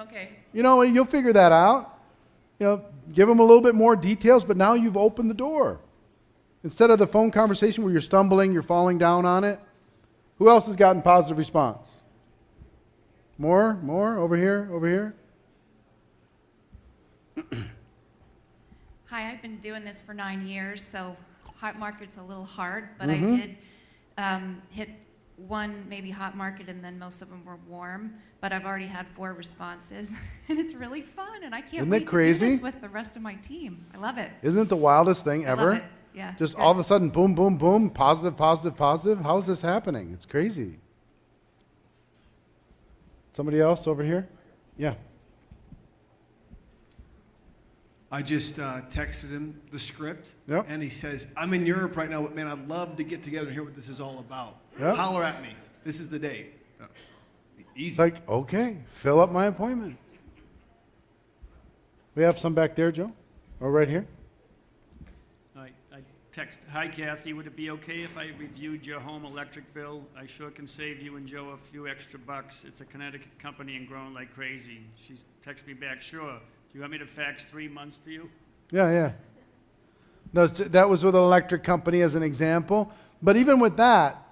Okay. You know, you'll figure that out. You know, give them a little bit more details, but now you've opened the door. Instead of the phone conversation where you're stumbling, you're falling down on it. Who else has gotten positive response? More, over here. Hi, I've been doing this for 9 years, so hot market's a little hard, but Mm-hmm. I did hit one maybe hot market, and then most of them were warm, but I've already had 4 responses, and it's really fun, and I can't Isn't wait it crazy? to do this with the rest of my team. I love it. Isn't it the wildest thing ever? love it. Yeah. Just Good. all of a sudden, boom, boom, boom, positive. How is this happening? It's crazy. Somebody else over here? Yeah. I just texted him the script, Yep. and he says, I'm in Europe right now, but man, I'd love to get together and hear what this is all about. Yep. Holler at me. This is the date. Easy. It's like, okay, fill up my appointment. We have some back there, Joe? Or right here? I text, hi Kathy, would it be okay if I reviewed your home electric bill? I sure can save you and Joe a few extra bucks. It's a Connecticut company and growing like crazy. She texted me back, sure. Do you want me to fax 3 months to you? Yeah. No, that was with an electric company as an example. But even with that,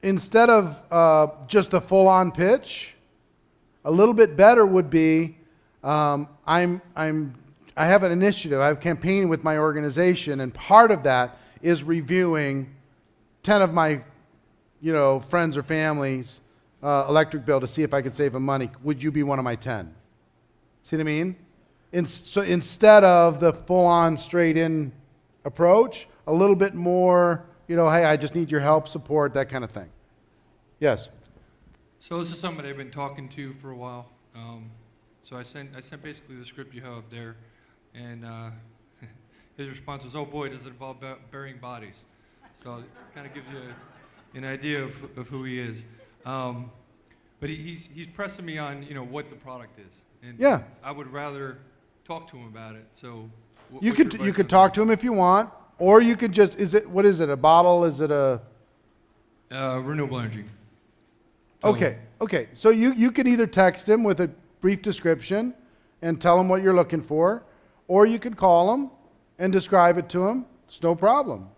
instead of just a full-on pitch, a little bit better would be, I have an initiative. I have campaigning with my organization, and part of that is reviewing 10 of my, friends or families' electric bill to see if I could save them money. Would you be one of my 10? See what I mean? So instead of the full-on, straight-in approach, a little bit more, hey, I just need your help, support, that kind of thing. Yes? So this is somebody I've been talking to for a while. So I sent basically the script you have there, and his response was, oh boy, does it involve burying bodies. So it kind of gives you an idea of who he is. But he's pressing me on, what the product is. And Yeah. I would rather talk to him about it. So You could talk to him if you want, or you could just, what is it, a bottle? Is it a... renewable energy. Okay. So you could either text him with a brief description and tell him what you're looking for, or you could call him and describe it to him. It's no problem.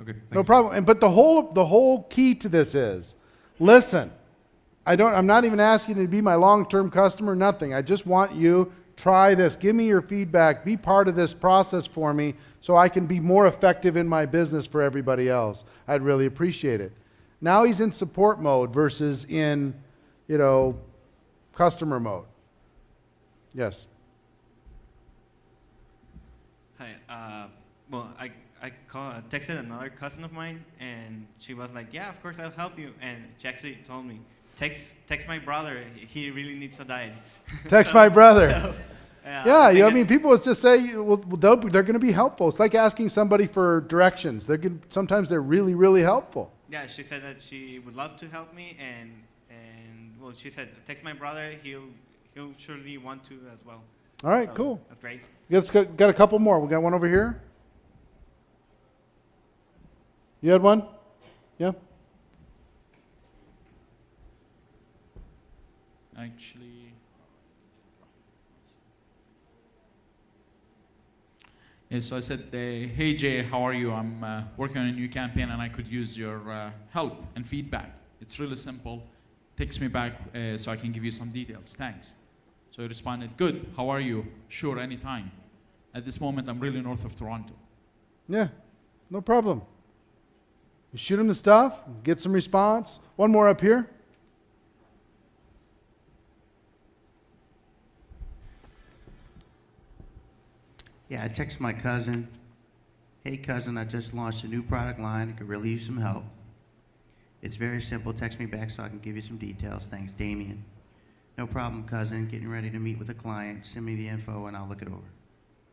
Okay. No problem. But the whole key to this is, listen, I'm not even asking you to be my long-term customer, nothing. I just want you, try this, give me your feedback, be part of this process for me so I can be more effective in my business for everybody else. I'd really appreciate it. Now he's in support mode versus in, you know, customer mode. Yes. Hi. Well, I texted another cousin of mine, and she was like, "Yeah, of course I'll help you." And she actually told me, "Text my brother. He really needs a diet." Text my brother. So, yeah, I mean, people just say, well, they're going to be helpful. It's like asking somebody for directions. Sometimes they're really, really helpful. Yeah, she said that she would love to help me, and well, she said, "Text my brother. He'll surely want to as well." All right, So, cool. That's great. Let's got a couple more. We got one over here. You had one? Yeah? Actually, yeah, so I said, hey Jay, how are you? I'm working on a new campaign and I could use your help and feedback. It's really simple. Text me back so I can give you some details. Thanks. So he responded, good, how are you? Sure, anytime. At this moment, I'm really north of Toronto. Yeah, no problem. You shoot him the stuff, get some response. One more up here. Yeah, I texted my cousin, hey cousin, I just launched a new product line. I could really use some help. It's very simple. Text me back so I can give you some details. Thanks, Damien. No problem, cousin. Getting ready to meet with a client. Send me the info and I'll look it over.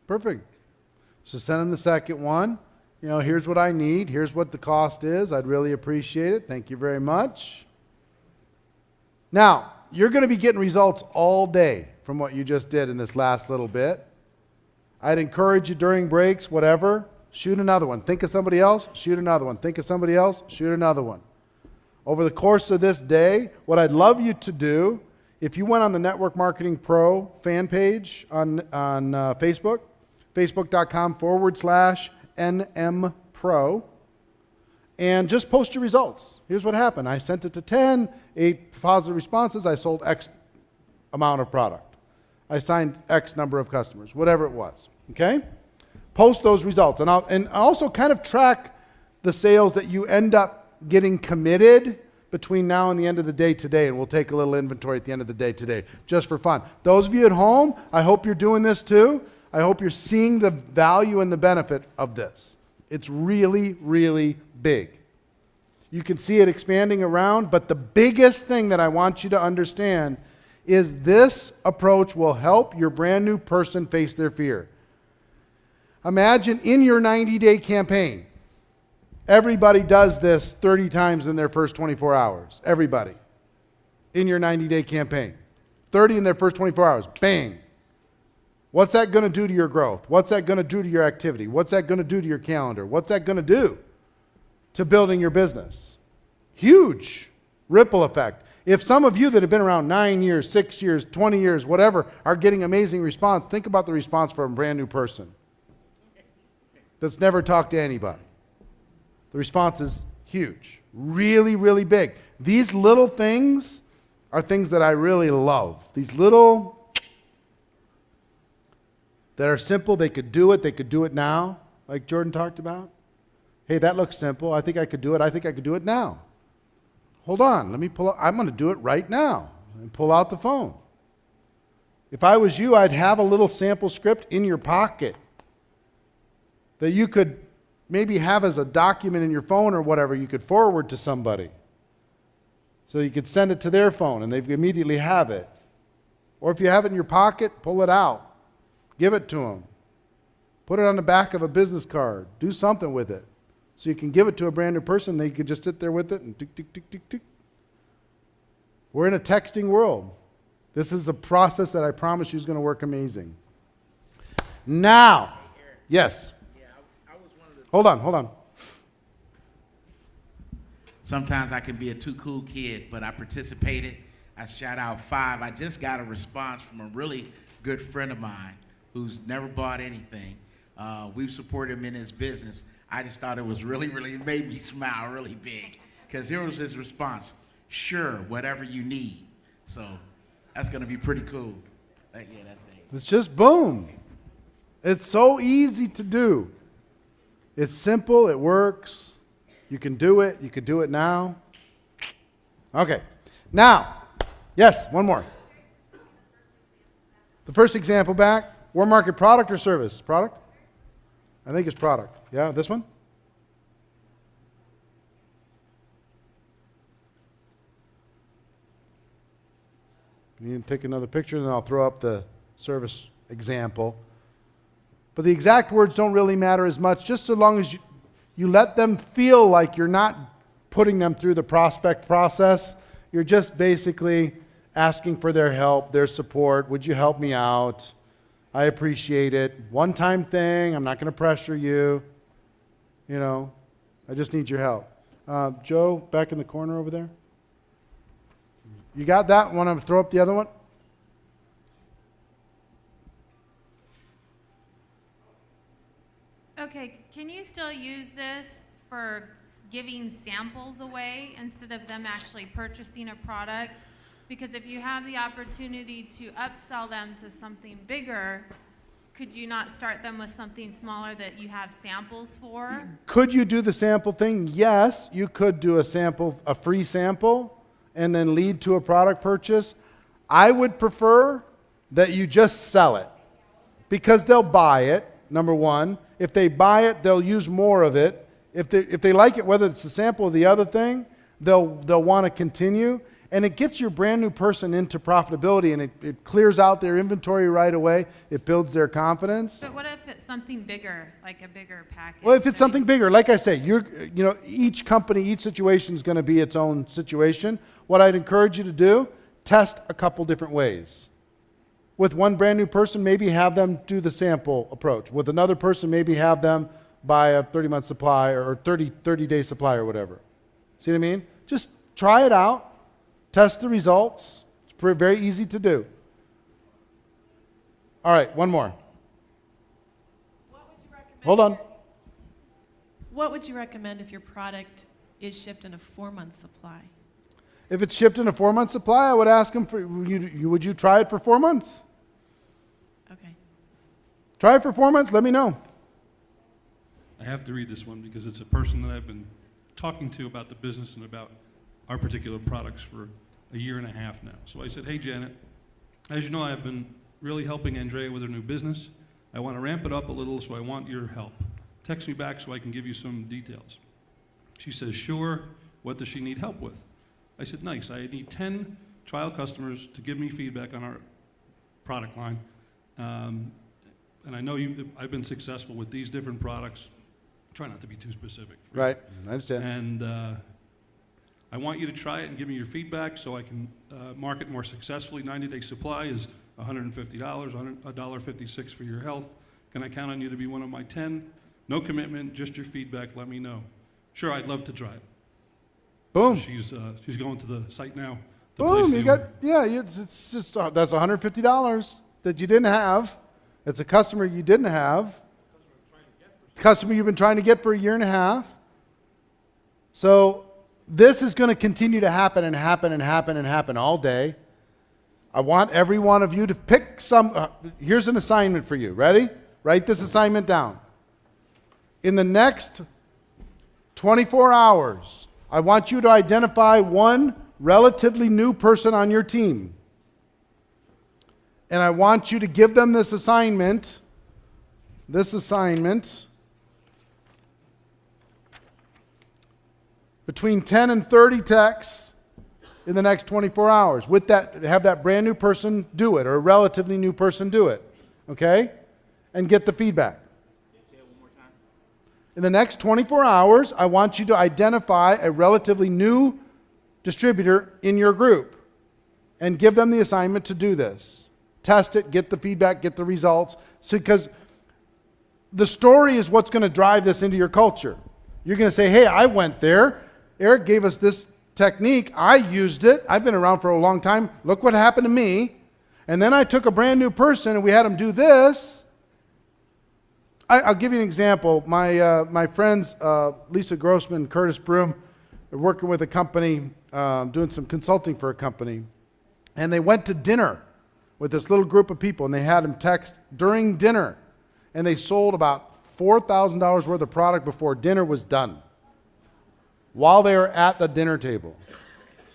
Perfect. So send him the second one. You know, here's what I need. Here's what the cost is. I'd really appreciate it. Thank you very much. Now, you're going to be getting results all day from what you just did in this last little bit. I'd encourage you during breaks, whatever, shoot another one. Think of somebody else, shoot another one. Think of somebody else, shoot another one. Over the course of this day, what I'd love you to do, if you went on the Network Marketing Pro fan page on Facebook, facebook.com/NMPro, and just post your results. Here's what happened. I sent it to 10, 8 positive responses. I sold X amount of product. I signed X number of customers, whatever it was. Okay? Post those results. And also kind of track the sales that you end up getting committed between now and the end of the day today, and we'll take a little inventory at the end of the day today, just for fun. Those of you at home, I hope you're doing this too. I hope you're seeing the value and the benefit of this. It's really, really big. You can see it expanding around, but the biggest thing that I want you to understand is this approach will help your brand new person face their fear. Imagine in your 90-day campaign, everybody does this 30 times in their first 24 hours. Everybody. In your 90-day campaign. 30 in their first 24 hours. Bang. What's that going to do to your growth? What's that going to do to your activity? What's that going to do to your calendar? What's that going to do to building your business? Huge ripple effect. If some of you that have been around 9 years, 6 years, 20 years, whatever, are getting amazing response, think about the response from a brand new person that's never talked to anybody. The response is huge, really, really big. These little things are things that I really love. These little that are simple, they could do it now, like Jordan talked about. Hey, that looks simple. I think I could do it. I think I could do it now. Hold on, let me pull out. I'm going to do it right now and pull out the phone. If I was you, I'd have a little sample script in your pocket that you could maybe have as a document in your phone or whatever you could forward to somebody. So you could send it to their phone and they immediately have it. Or if you have it in your pocket, pull it out. Give it to them. Put it on the back of a business card. Do something with it. So you can give it to a brand new person. They could just sit there with it and tick, tick, tick, tick, tick. We're in a texting world. This is a process that I promise you is going to work amazing. Now, yes. Hold on. Sometimes I can be a too cool kid, but I participated. I shot out 5. I just got a response from a really good friend of mine who's never bought anything. We've supported him in his business. I just thought it was really, it made me smile really big. Because here was his response, sure, whatever you need. So that's going to be pretty cool. Yeah, that's it. It's just boom. It's so easy to do. It's simple, it works. You can do it now. Okay. Now, yes, one more. The first example back, warm market product or service? Product? I think it's product. Yeah, this one? You need to take another picture, and then I'll throw up the service example. But the exact words don't really matter as much, just so long as you let them feel like you're not putting them through the prospect process. You're just basically asking for their help, their support. Would you help me out? I appreciate it. One-time thing. I'm not going to pressure you. You know, I just need your help. Joe, back in the corner over there. You got that? Want to throw up the other one? Okay, can you still use this for giving samples away instead of them actually purchasing a product? Because if you have the opportunity to upsell them to something bigger, could you not start them with something smaller that you have samples for? Could you do the sample thing? Yes, you could do a sample, a free sample, and then lead to a product purchase. I would prefer that you just sell it because they'll buy it, number one. If they buy it, they'll use more of it. If they like it, whether it's the sample or the other thing, they'll want to continue. And it gets your brand new person into profitability, and it clears out their inventory right away. It builds their confidence. But what if it's something bigger, like a bigger package? Well, if it's something bigger, like I say, each company, each situation is going to be its own situation. What I'd encourage you to do, test a couple different ways. With one brand new person, maybe have them do the sample approach. With another person, maybe have them buy a 30-month supply or 30-day supply or whatever. See what I mean? Just try it out. Test the results. It's very easy to do. All right, one more. Hold on. What would you recommend if your product is shipped in a 4-month supply? If it's shipped in a 4-month supply, I would ask them, would you try it for 4 months? Okay. Try it for 4 months, let me know. I have to read this one because it's a person that I've been talking to about the business and about our particular products for a year and a half now. So I said, hey Janet, as you know, I've been really helping Andrea with her new business. I want to ramp it up a little, so I want your help. Text me back so I can give you some details. She says, sure. What does she need help with? I said, nice. I need 10 trial customers to give me feedback on our product line. And I know I've been successful with these different products. Try not to be too specific. Right, I understand. And I want you to try it and give me your feedback so I can market more successfully. 90-day supply is $150, $1.56 for your health. Can I count on you to be one of my 10? No commitment, just your feedback, let me know. Sure, I'd love to try it. Boom. So she's going to the site now. Boom, you got, it's just, that's $150 that you didn't have. It's a customer you didn't have. Customer you've been trying to get for a year and a half. So this is going to continue to happen and happen and happen and happen all day. I want every one of you to pick some, here's an assignment for you. Ready? Write this assignment down. In the next 24 hours, I want you to identify one relatively new person on your team. And I want you to give them this assignment. Between 10 and 30 texts in the next 24 hours. With that, have that brand new person do it, or a relatively new person do it. Okay? And get the feedback. In the next 24 hours, I want you to identify a relatively new distributor in your group and give them the assignment to do this. Test it, get the feedback, get the results. Because the story is what's going to drive this into your culture. You're going to say, hey, I went there. Eric gave us this technique. I used it. I've been around for a long time. Look what happened to me. And then I took a brand new person and we had them do this. I'll give you an example. My friends, Lisa Grossman, Curtis Broom, are working with a company, doing some consulting for a company. And they went to dinner with this little group of people, and they had them text during dinner. And they sold about $4,000 worth of product before dinner was done, while they were at the dinner table.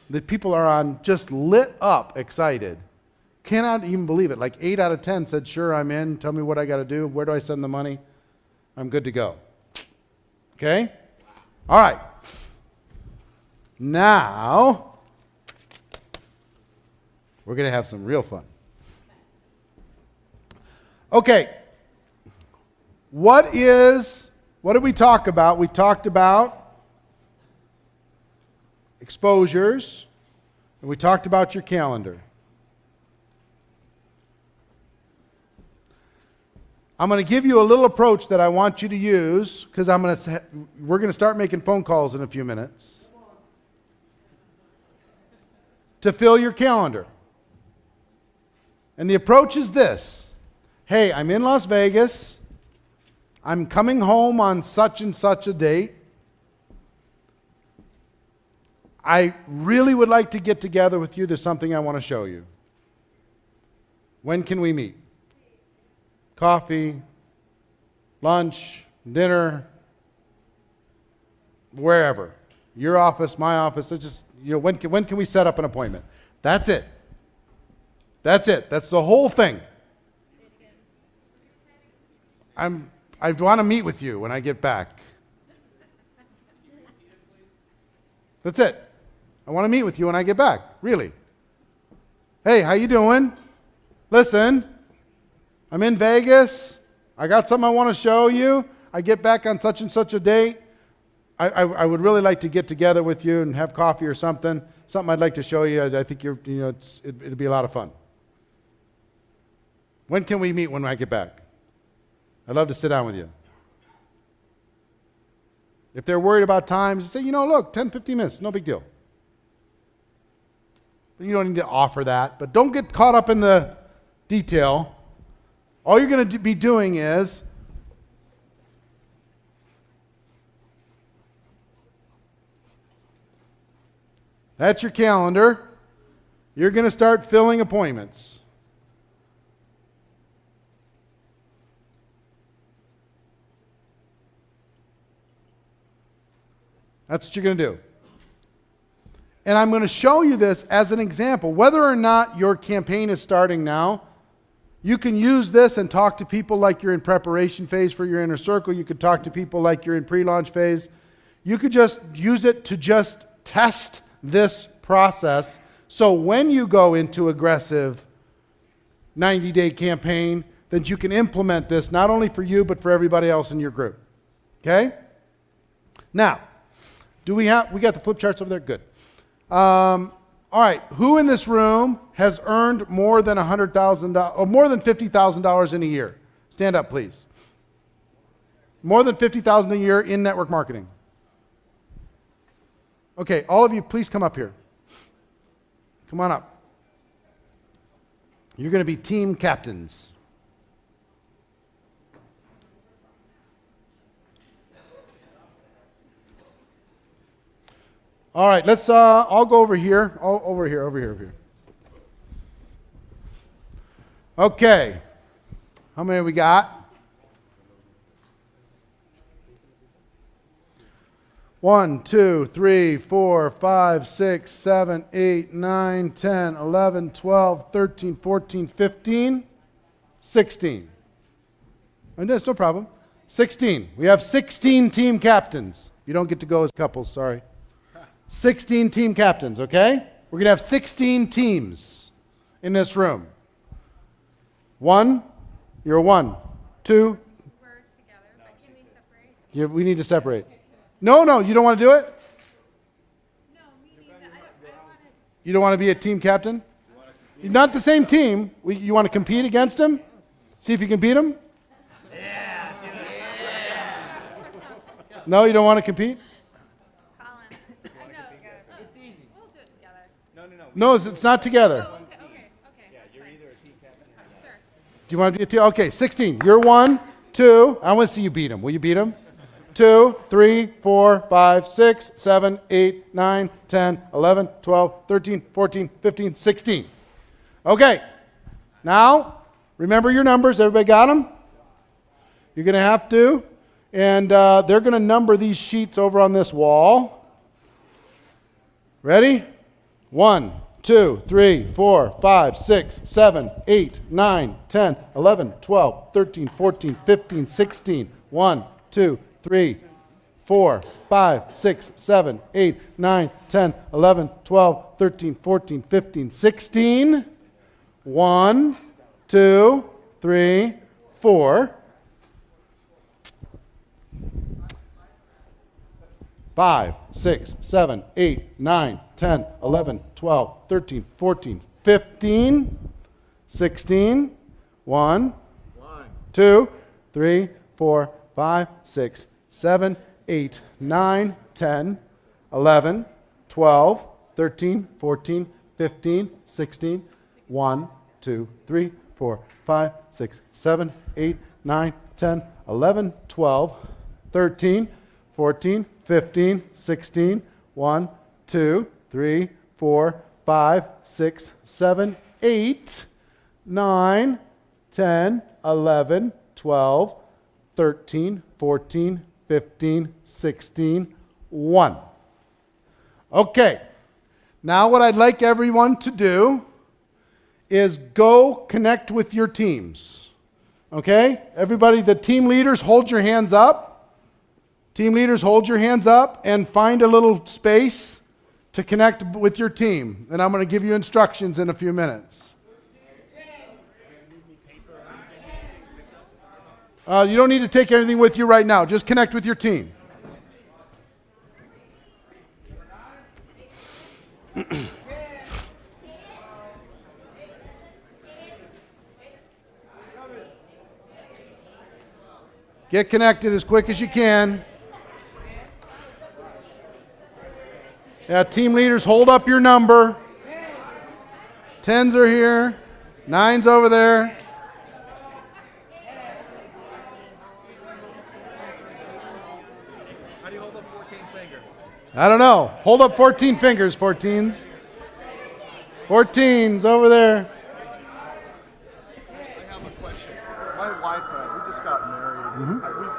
The people are on just lit up, excited. Cannot even believe it. Like 8 out of 10 said, sure, I'm in. Tell me what I got to do. Where do I send the money? I'm good to go. Okay? All right. Now, we're going to have some real fun. Okay. What did we talk about? We talked about exposures, and we talked about your calendar. I'm going to give you a little approach that I want you to use because we're going to start making phone calls in a few minutes to fill your calendar. And the approach is this. Hey, I'm in Las Vegas. I'm coming home on such and such a date. I really would like to get together with you. There's something I want to show you. When can we meet? Coffee, lunch, dinner, wherever. Your office, my office. It's just, when can we set up an appointment? That's it. That's it. That's the whole thing. I want to meet with you when I get back. That's it. I want to meet with you when I get back. Really. Hey, how you doing? Listen, I'm in Vegas. I got something I want to show you. I get back on such and such a date. I would really like to get together with you and have coffee or something. Something I'd like to show you. I think it'd be a lot of fun. When can we meet when I get back? I'd love to sit down with you. If they're worried about time, just say, look, 10, 15 minutes, no big deal. But you don't need to offer that. But don't get caught up in the detail. All you're going to be doing is that's your calendar. You're going to start filling appointments. That's what you're going to do. And I'm going to show you this as an example. Whether or not your campaign is starting now, you can use this and talk to people like you're in preparation phase for your inner circle. You could talk to people like you're in pre-launch phase. You could just use it to just test this process. So when you go into aggressive 90-day campaign, that you can implement this not only for you, but for everybody else in your group. Okay? Now, we got the flip charts over there? Good. All right. Who in this room has earned more than $100,000 or more than $50,000 in a year? Stand up, please. More than $50,000 a year in network marketing. Okay, all of you, please come up here. Come on up. You're going to be team captains. All right, let's all go over here. Over here. Okay. How many we got? 1, 2, 3, 4, 5, 6, 7, 8, 9, 10, 11, 12, 13, 14, 15, 16. And that's no problem. 16. We have 16 team captains. You don't get to go as couples, sorry. 16 team captains, okay? We're going to have 16 teams in this room. 1, you're a 1. 2. We're together, but can we separate? Yeah, we need to separate. No, you don't want to do it? No, meaning that I don't want to. You don't want to be a team captain? You're not the same team. You want to compete against him? See if you can beat him? Yeah. No, you don't want to compete? No, it's not together. Oh, okay. Yeah, you're either a team captain or not. Sure. Do you want to be a team? Okay, 16. You're 1, 2. I want to see you beat him. Will you beat him? 2, 3, 4, 5, 6, 7, 8, 9, 10, 11, 12, 13, 14, 15, 16. Okay. Now, remember your numbers. Everybody got them? You're going to have to. And they're going to number these sheets over on this wall. Ready? 1, 2, 3, 4, 5, 6, 7, 8, 9, 10, 11, 12, 13, 14, 15, 16. 1, 2, 3, 4, 5, 6, 7, 8, 9, 10, 11, 12, 13, 14, 15, 16. 1, 2, 3, 4. 5, 6, 7, 8, 9, 10, 11, 12, 13, 14, 15, 16. 1, 2, 3, 4, 5, 6, 7, 8, 9, 10, 11, 12, 13, 14, 15, 16. 1, 2, 3, 4, 5, 6, 7, 8, 9, 10, 11, 12, 13, 14, 15, 16. 1, 2, 3, 4, 5, 6, 7, 8, 9, 10, 11, 12, 13, 14, 15, 16. 1. Okay. Now what I'd like everyone to do is go connect with your teams. Okay? Everybody, the team leaders, hold your hands up. Team leaders, hold your hands up and find a little space to connect with your team. And I'm going to give you instructions in a few minutes. You don't need to take anything with you right now. Just connect with your team. Get connected as quick as you can. Yeah, team leaders, hold up your number. 10s are here. 9s over there. How do you hold up 14 fingers? I don't know. Hold up 14 fingers, 14s. 14s over there. I have a question. My wife, we just got married. We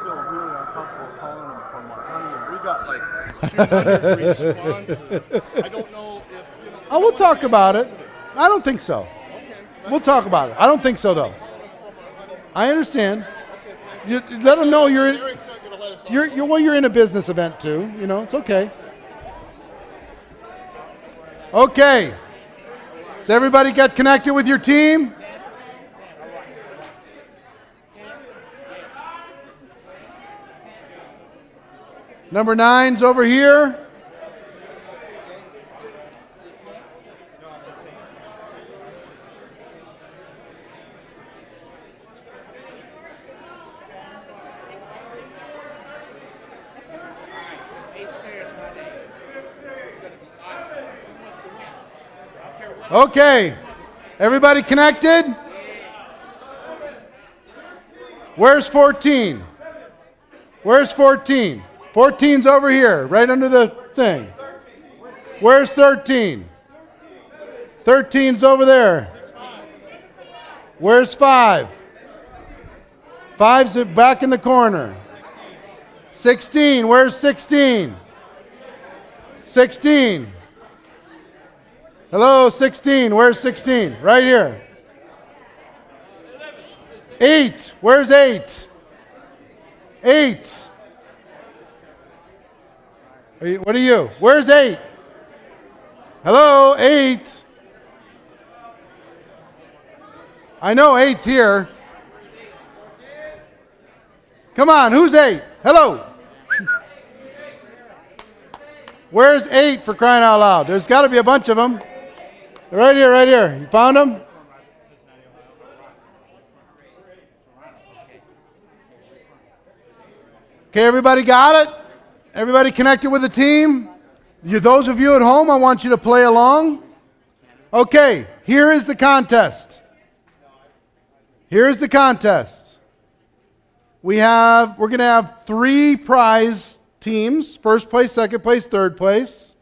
feel really uncomfortable calling them from our honeymoon. We got like 200 responses. I don't know if, you know. Oh, we'll talk about it. I don't think so. We'll talk about it. I don't think so, though. I understand. You let them know you're in a business event too. You know, it's okay. Okay. Does everybody get connected with your team? Number 9's over here. Okay. Everybody connected? Where's 14? Where's 14? 14's over here, right under the thing. Where's 13? 13's over there. Where's 5? 5's back in the corner. 16, where's 16? 16. Hello, 16, where's 16? Right here. 8, where's 8? 8. What are you? Where's 8? Hello, 8. I know 8's here. Come on, who's 8? Hello. Where's 8 for crying out loud? There's got to be a bunch of them. Right here, right here. You found them? Okay, everybody got it? Everybody connected with the team? Those of you at home, I want you to play along. Okay, here is the contest. Here's the contest. We're going to have 3 prize teams. First place, second place, third place.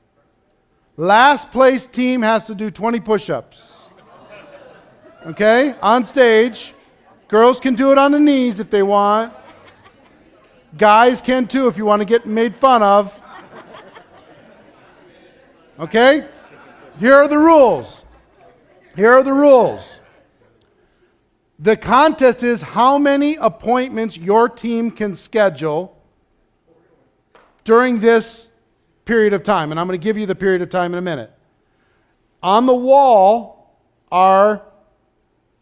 Last place team has to do 20 push-ups. Okay, on stage. Girls can do it on the knees if they want. Guys can too if you want to get made fun of. Okay? Here are the rules. Here are the rules. The contest is how many appointments your team can schedule during this period of time. And I'm going to give you the period of time in a minute. On the wall are,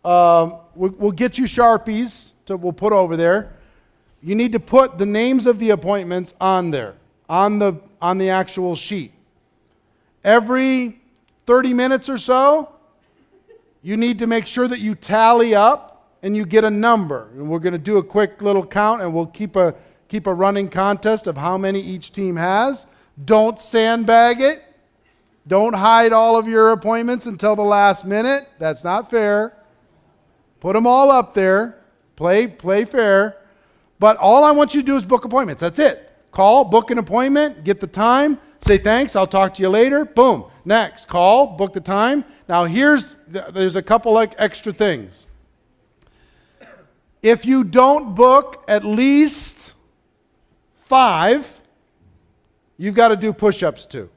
we'll get you Sharpies we'll put over there. You need to put the names of the appointments on there, on the actual sheet. Every 30 minutes or so, you need to make sure that you tally up and you get a number. And we're going to do a quick little count, and we'll keep a running contest of how many each team has. Don't sandbag it. Don't hide all of your appointments until the last minute. That's not fair. Put them all up there. Play fair. But all I want you to do is book appointments. That's it. Call, book an appointment, get the time, say thanks, I'll talk to you later. Boom. Next. Call, book the time. Now there's a couple like extra things. If you don't book at least 5, you've got to do push-ups too.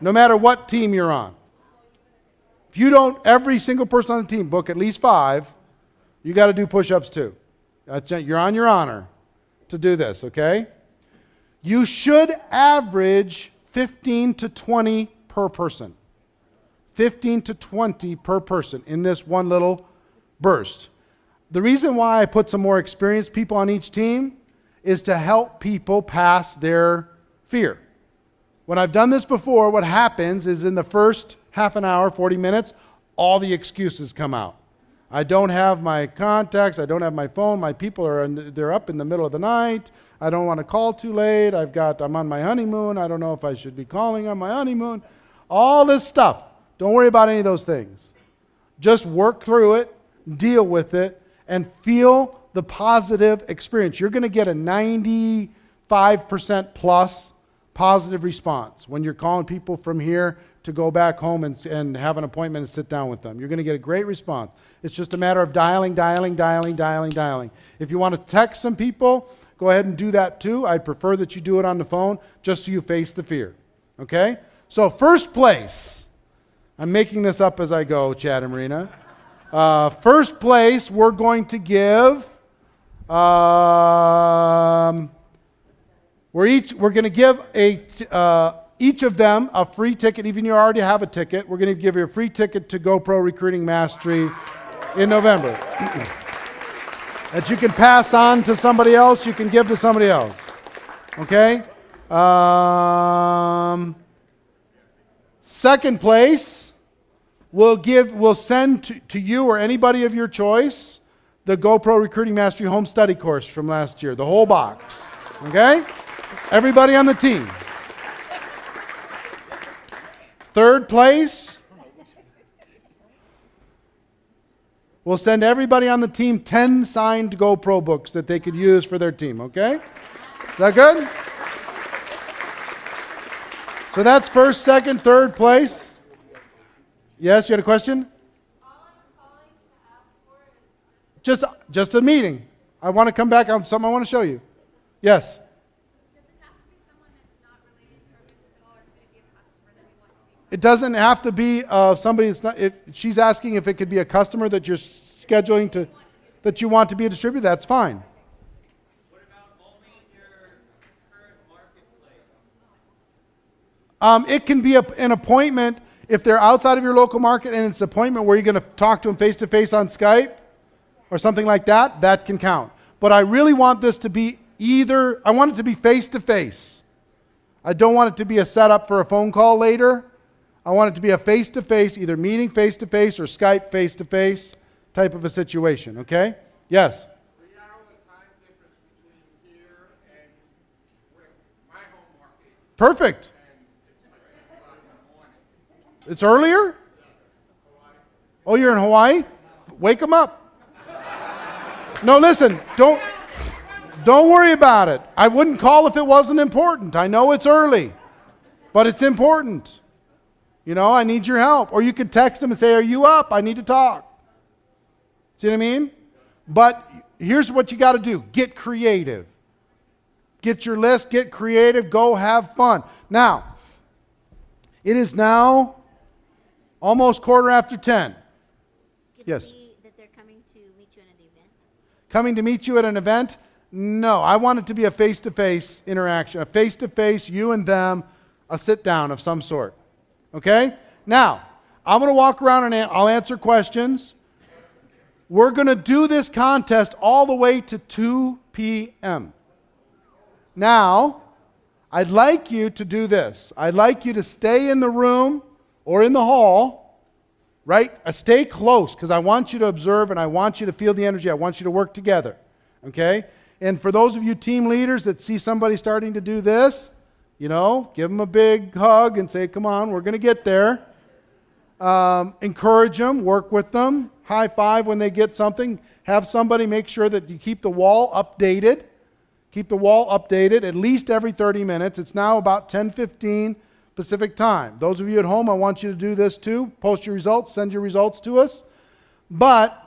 No matter what team you're on. If you don't, every single person on the team book at least 5, you got to do push-ups too. You're on your honor to do this, okay? You should average 15 to 20 per person. 15 to 20 per person in this one little burst. The reason why I put some more experienced people on each team is to help people pass their fear. When I've done this before, what happens is in the first half an hour, 40 minutes, all the excuses come out. I don't have my contacts, I don't have my phone, my people they're up in the middle of the night, I don't want to call too late, I'm on my honeymoon, I don't know if I should be calling on my honeymoon. All this stuff. Don't worry about any of those things. Just work through it, deal with it, and feel the positive experience. You're going to get a 95% plus positive response when you're calling people from here to go back home and have an appointment and sit down with them. You're going to get a great response. It's just a matter of dialing. If you want to text some people, go ahead and do that too. I'd prefer that you do it on the phone just so you face the fear. Okay? So first place, I'm making this up as I go, Chad and Marina. First place, we're going to give, we're going to give each of them a free ticket. Even if you already have a ticket, we're going to give you a free ticket to GoPro Recruiting Mastery in November. That you can pass on to somebody else, you can give to somebody else. Okay? Second place, we'll send to you or anybody of your choice the GoPro Recruiting Mastery Home Study course from last year, the whole box. Okay? Everybody on the team. Third place, we'll send everybody on the team 10 signed GoPro books that they could use for their team, okay? Is that good? So that's first, second, third place. Yes, you had a question? Just a meeting. I want to come back on something I want to show you. Yes? It doesn't have to be somebody that's not. She's asking if it could be a customer that you're scheduling that you want to be a distributor. That's fine. What about only your current marketplace? It can be an appointment if they're outside of your local market and it's an appointment where you're going to talk to them face to face on Skype or something like that. That can count. But I really want this to be I want it to be face to face. I don't want it to be a setup for a phone call later. I want it to be a face-to-face, either meeting face-to-face or Skype face-to-face type of a situation, okay? Yes? 3 hour time difference between here and my home market. Perfect. It's earlier? Oh, you're in Hawaii? Wake them up. No, listen, don't worry about it. I wouldn't call if it wasn't important. I know it's early, but it's important. You know, I need your help. Or you could text them and say, are you up? I need to talk. See what I mean? But here's what you got to do. Get creative. Get your list, get creative, go have fun. Now, it is now Almost 10:15. Yes. That they're coming to meet you at an event? Coming to meet you at an event? No, I want it to be a face-to-face interaction, a face-to-face, you and them, a sit-down of some sort. Okay? Now, I'm going to walk around and I'll answer questions. We're going to do this contest all the way to 2 p.m. Now, I'd like you to do this. I'd like you to stay in the room or in the hall, right? Stay close because I want you to observe and I want you to feel the energy. I want you to work together, okay? And for those of you team leaders that see somebody starting to do this, you know, give them a big hug and say, come on, we're going to get there. Encourage them, work with them, high five when they get something. Have somebody make sure that you keep the wall updated. Keep the wall updated at least every 30 minutes. It's now about 10:15 Pacific time. Those of you at home, I want you to do this too. Post your results, send your results to us. But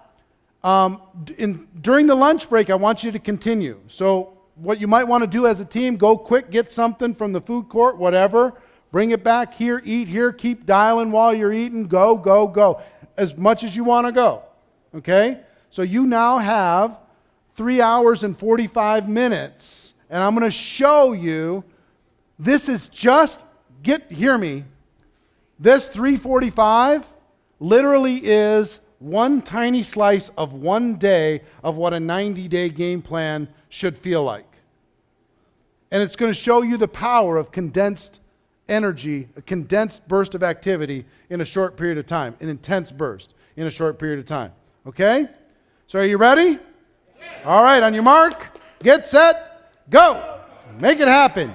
during the lunch break, I want you to continue. So what you might want to do as a team, go quick, get something from the food court, whatever. Bring it back here, eat here, keep dialing while you're eating. Go, go, go. As much as you want to go. Okay? So you now have 3 hours and 45 minutes. And I'm going to show you, this is just, hear me, this 3:45 literally is one tiny slice of one day of what a 90-day game plan should feel like. And it's going to show you the power of condensed energy, a condensed burst of activity in a short period of time, an intense burst in a short period of time. Okay? So are you ready? All right, on your mark, get set, go. Make it happen.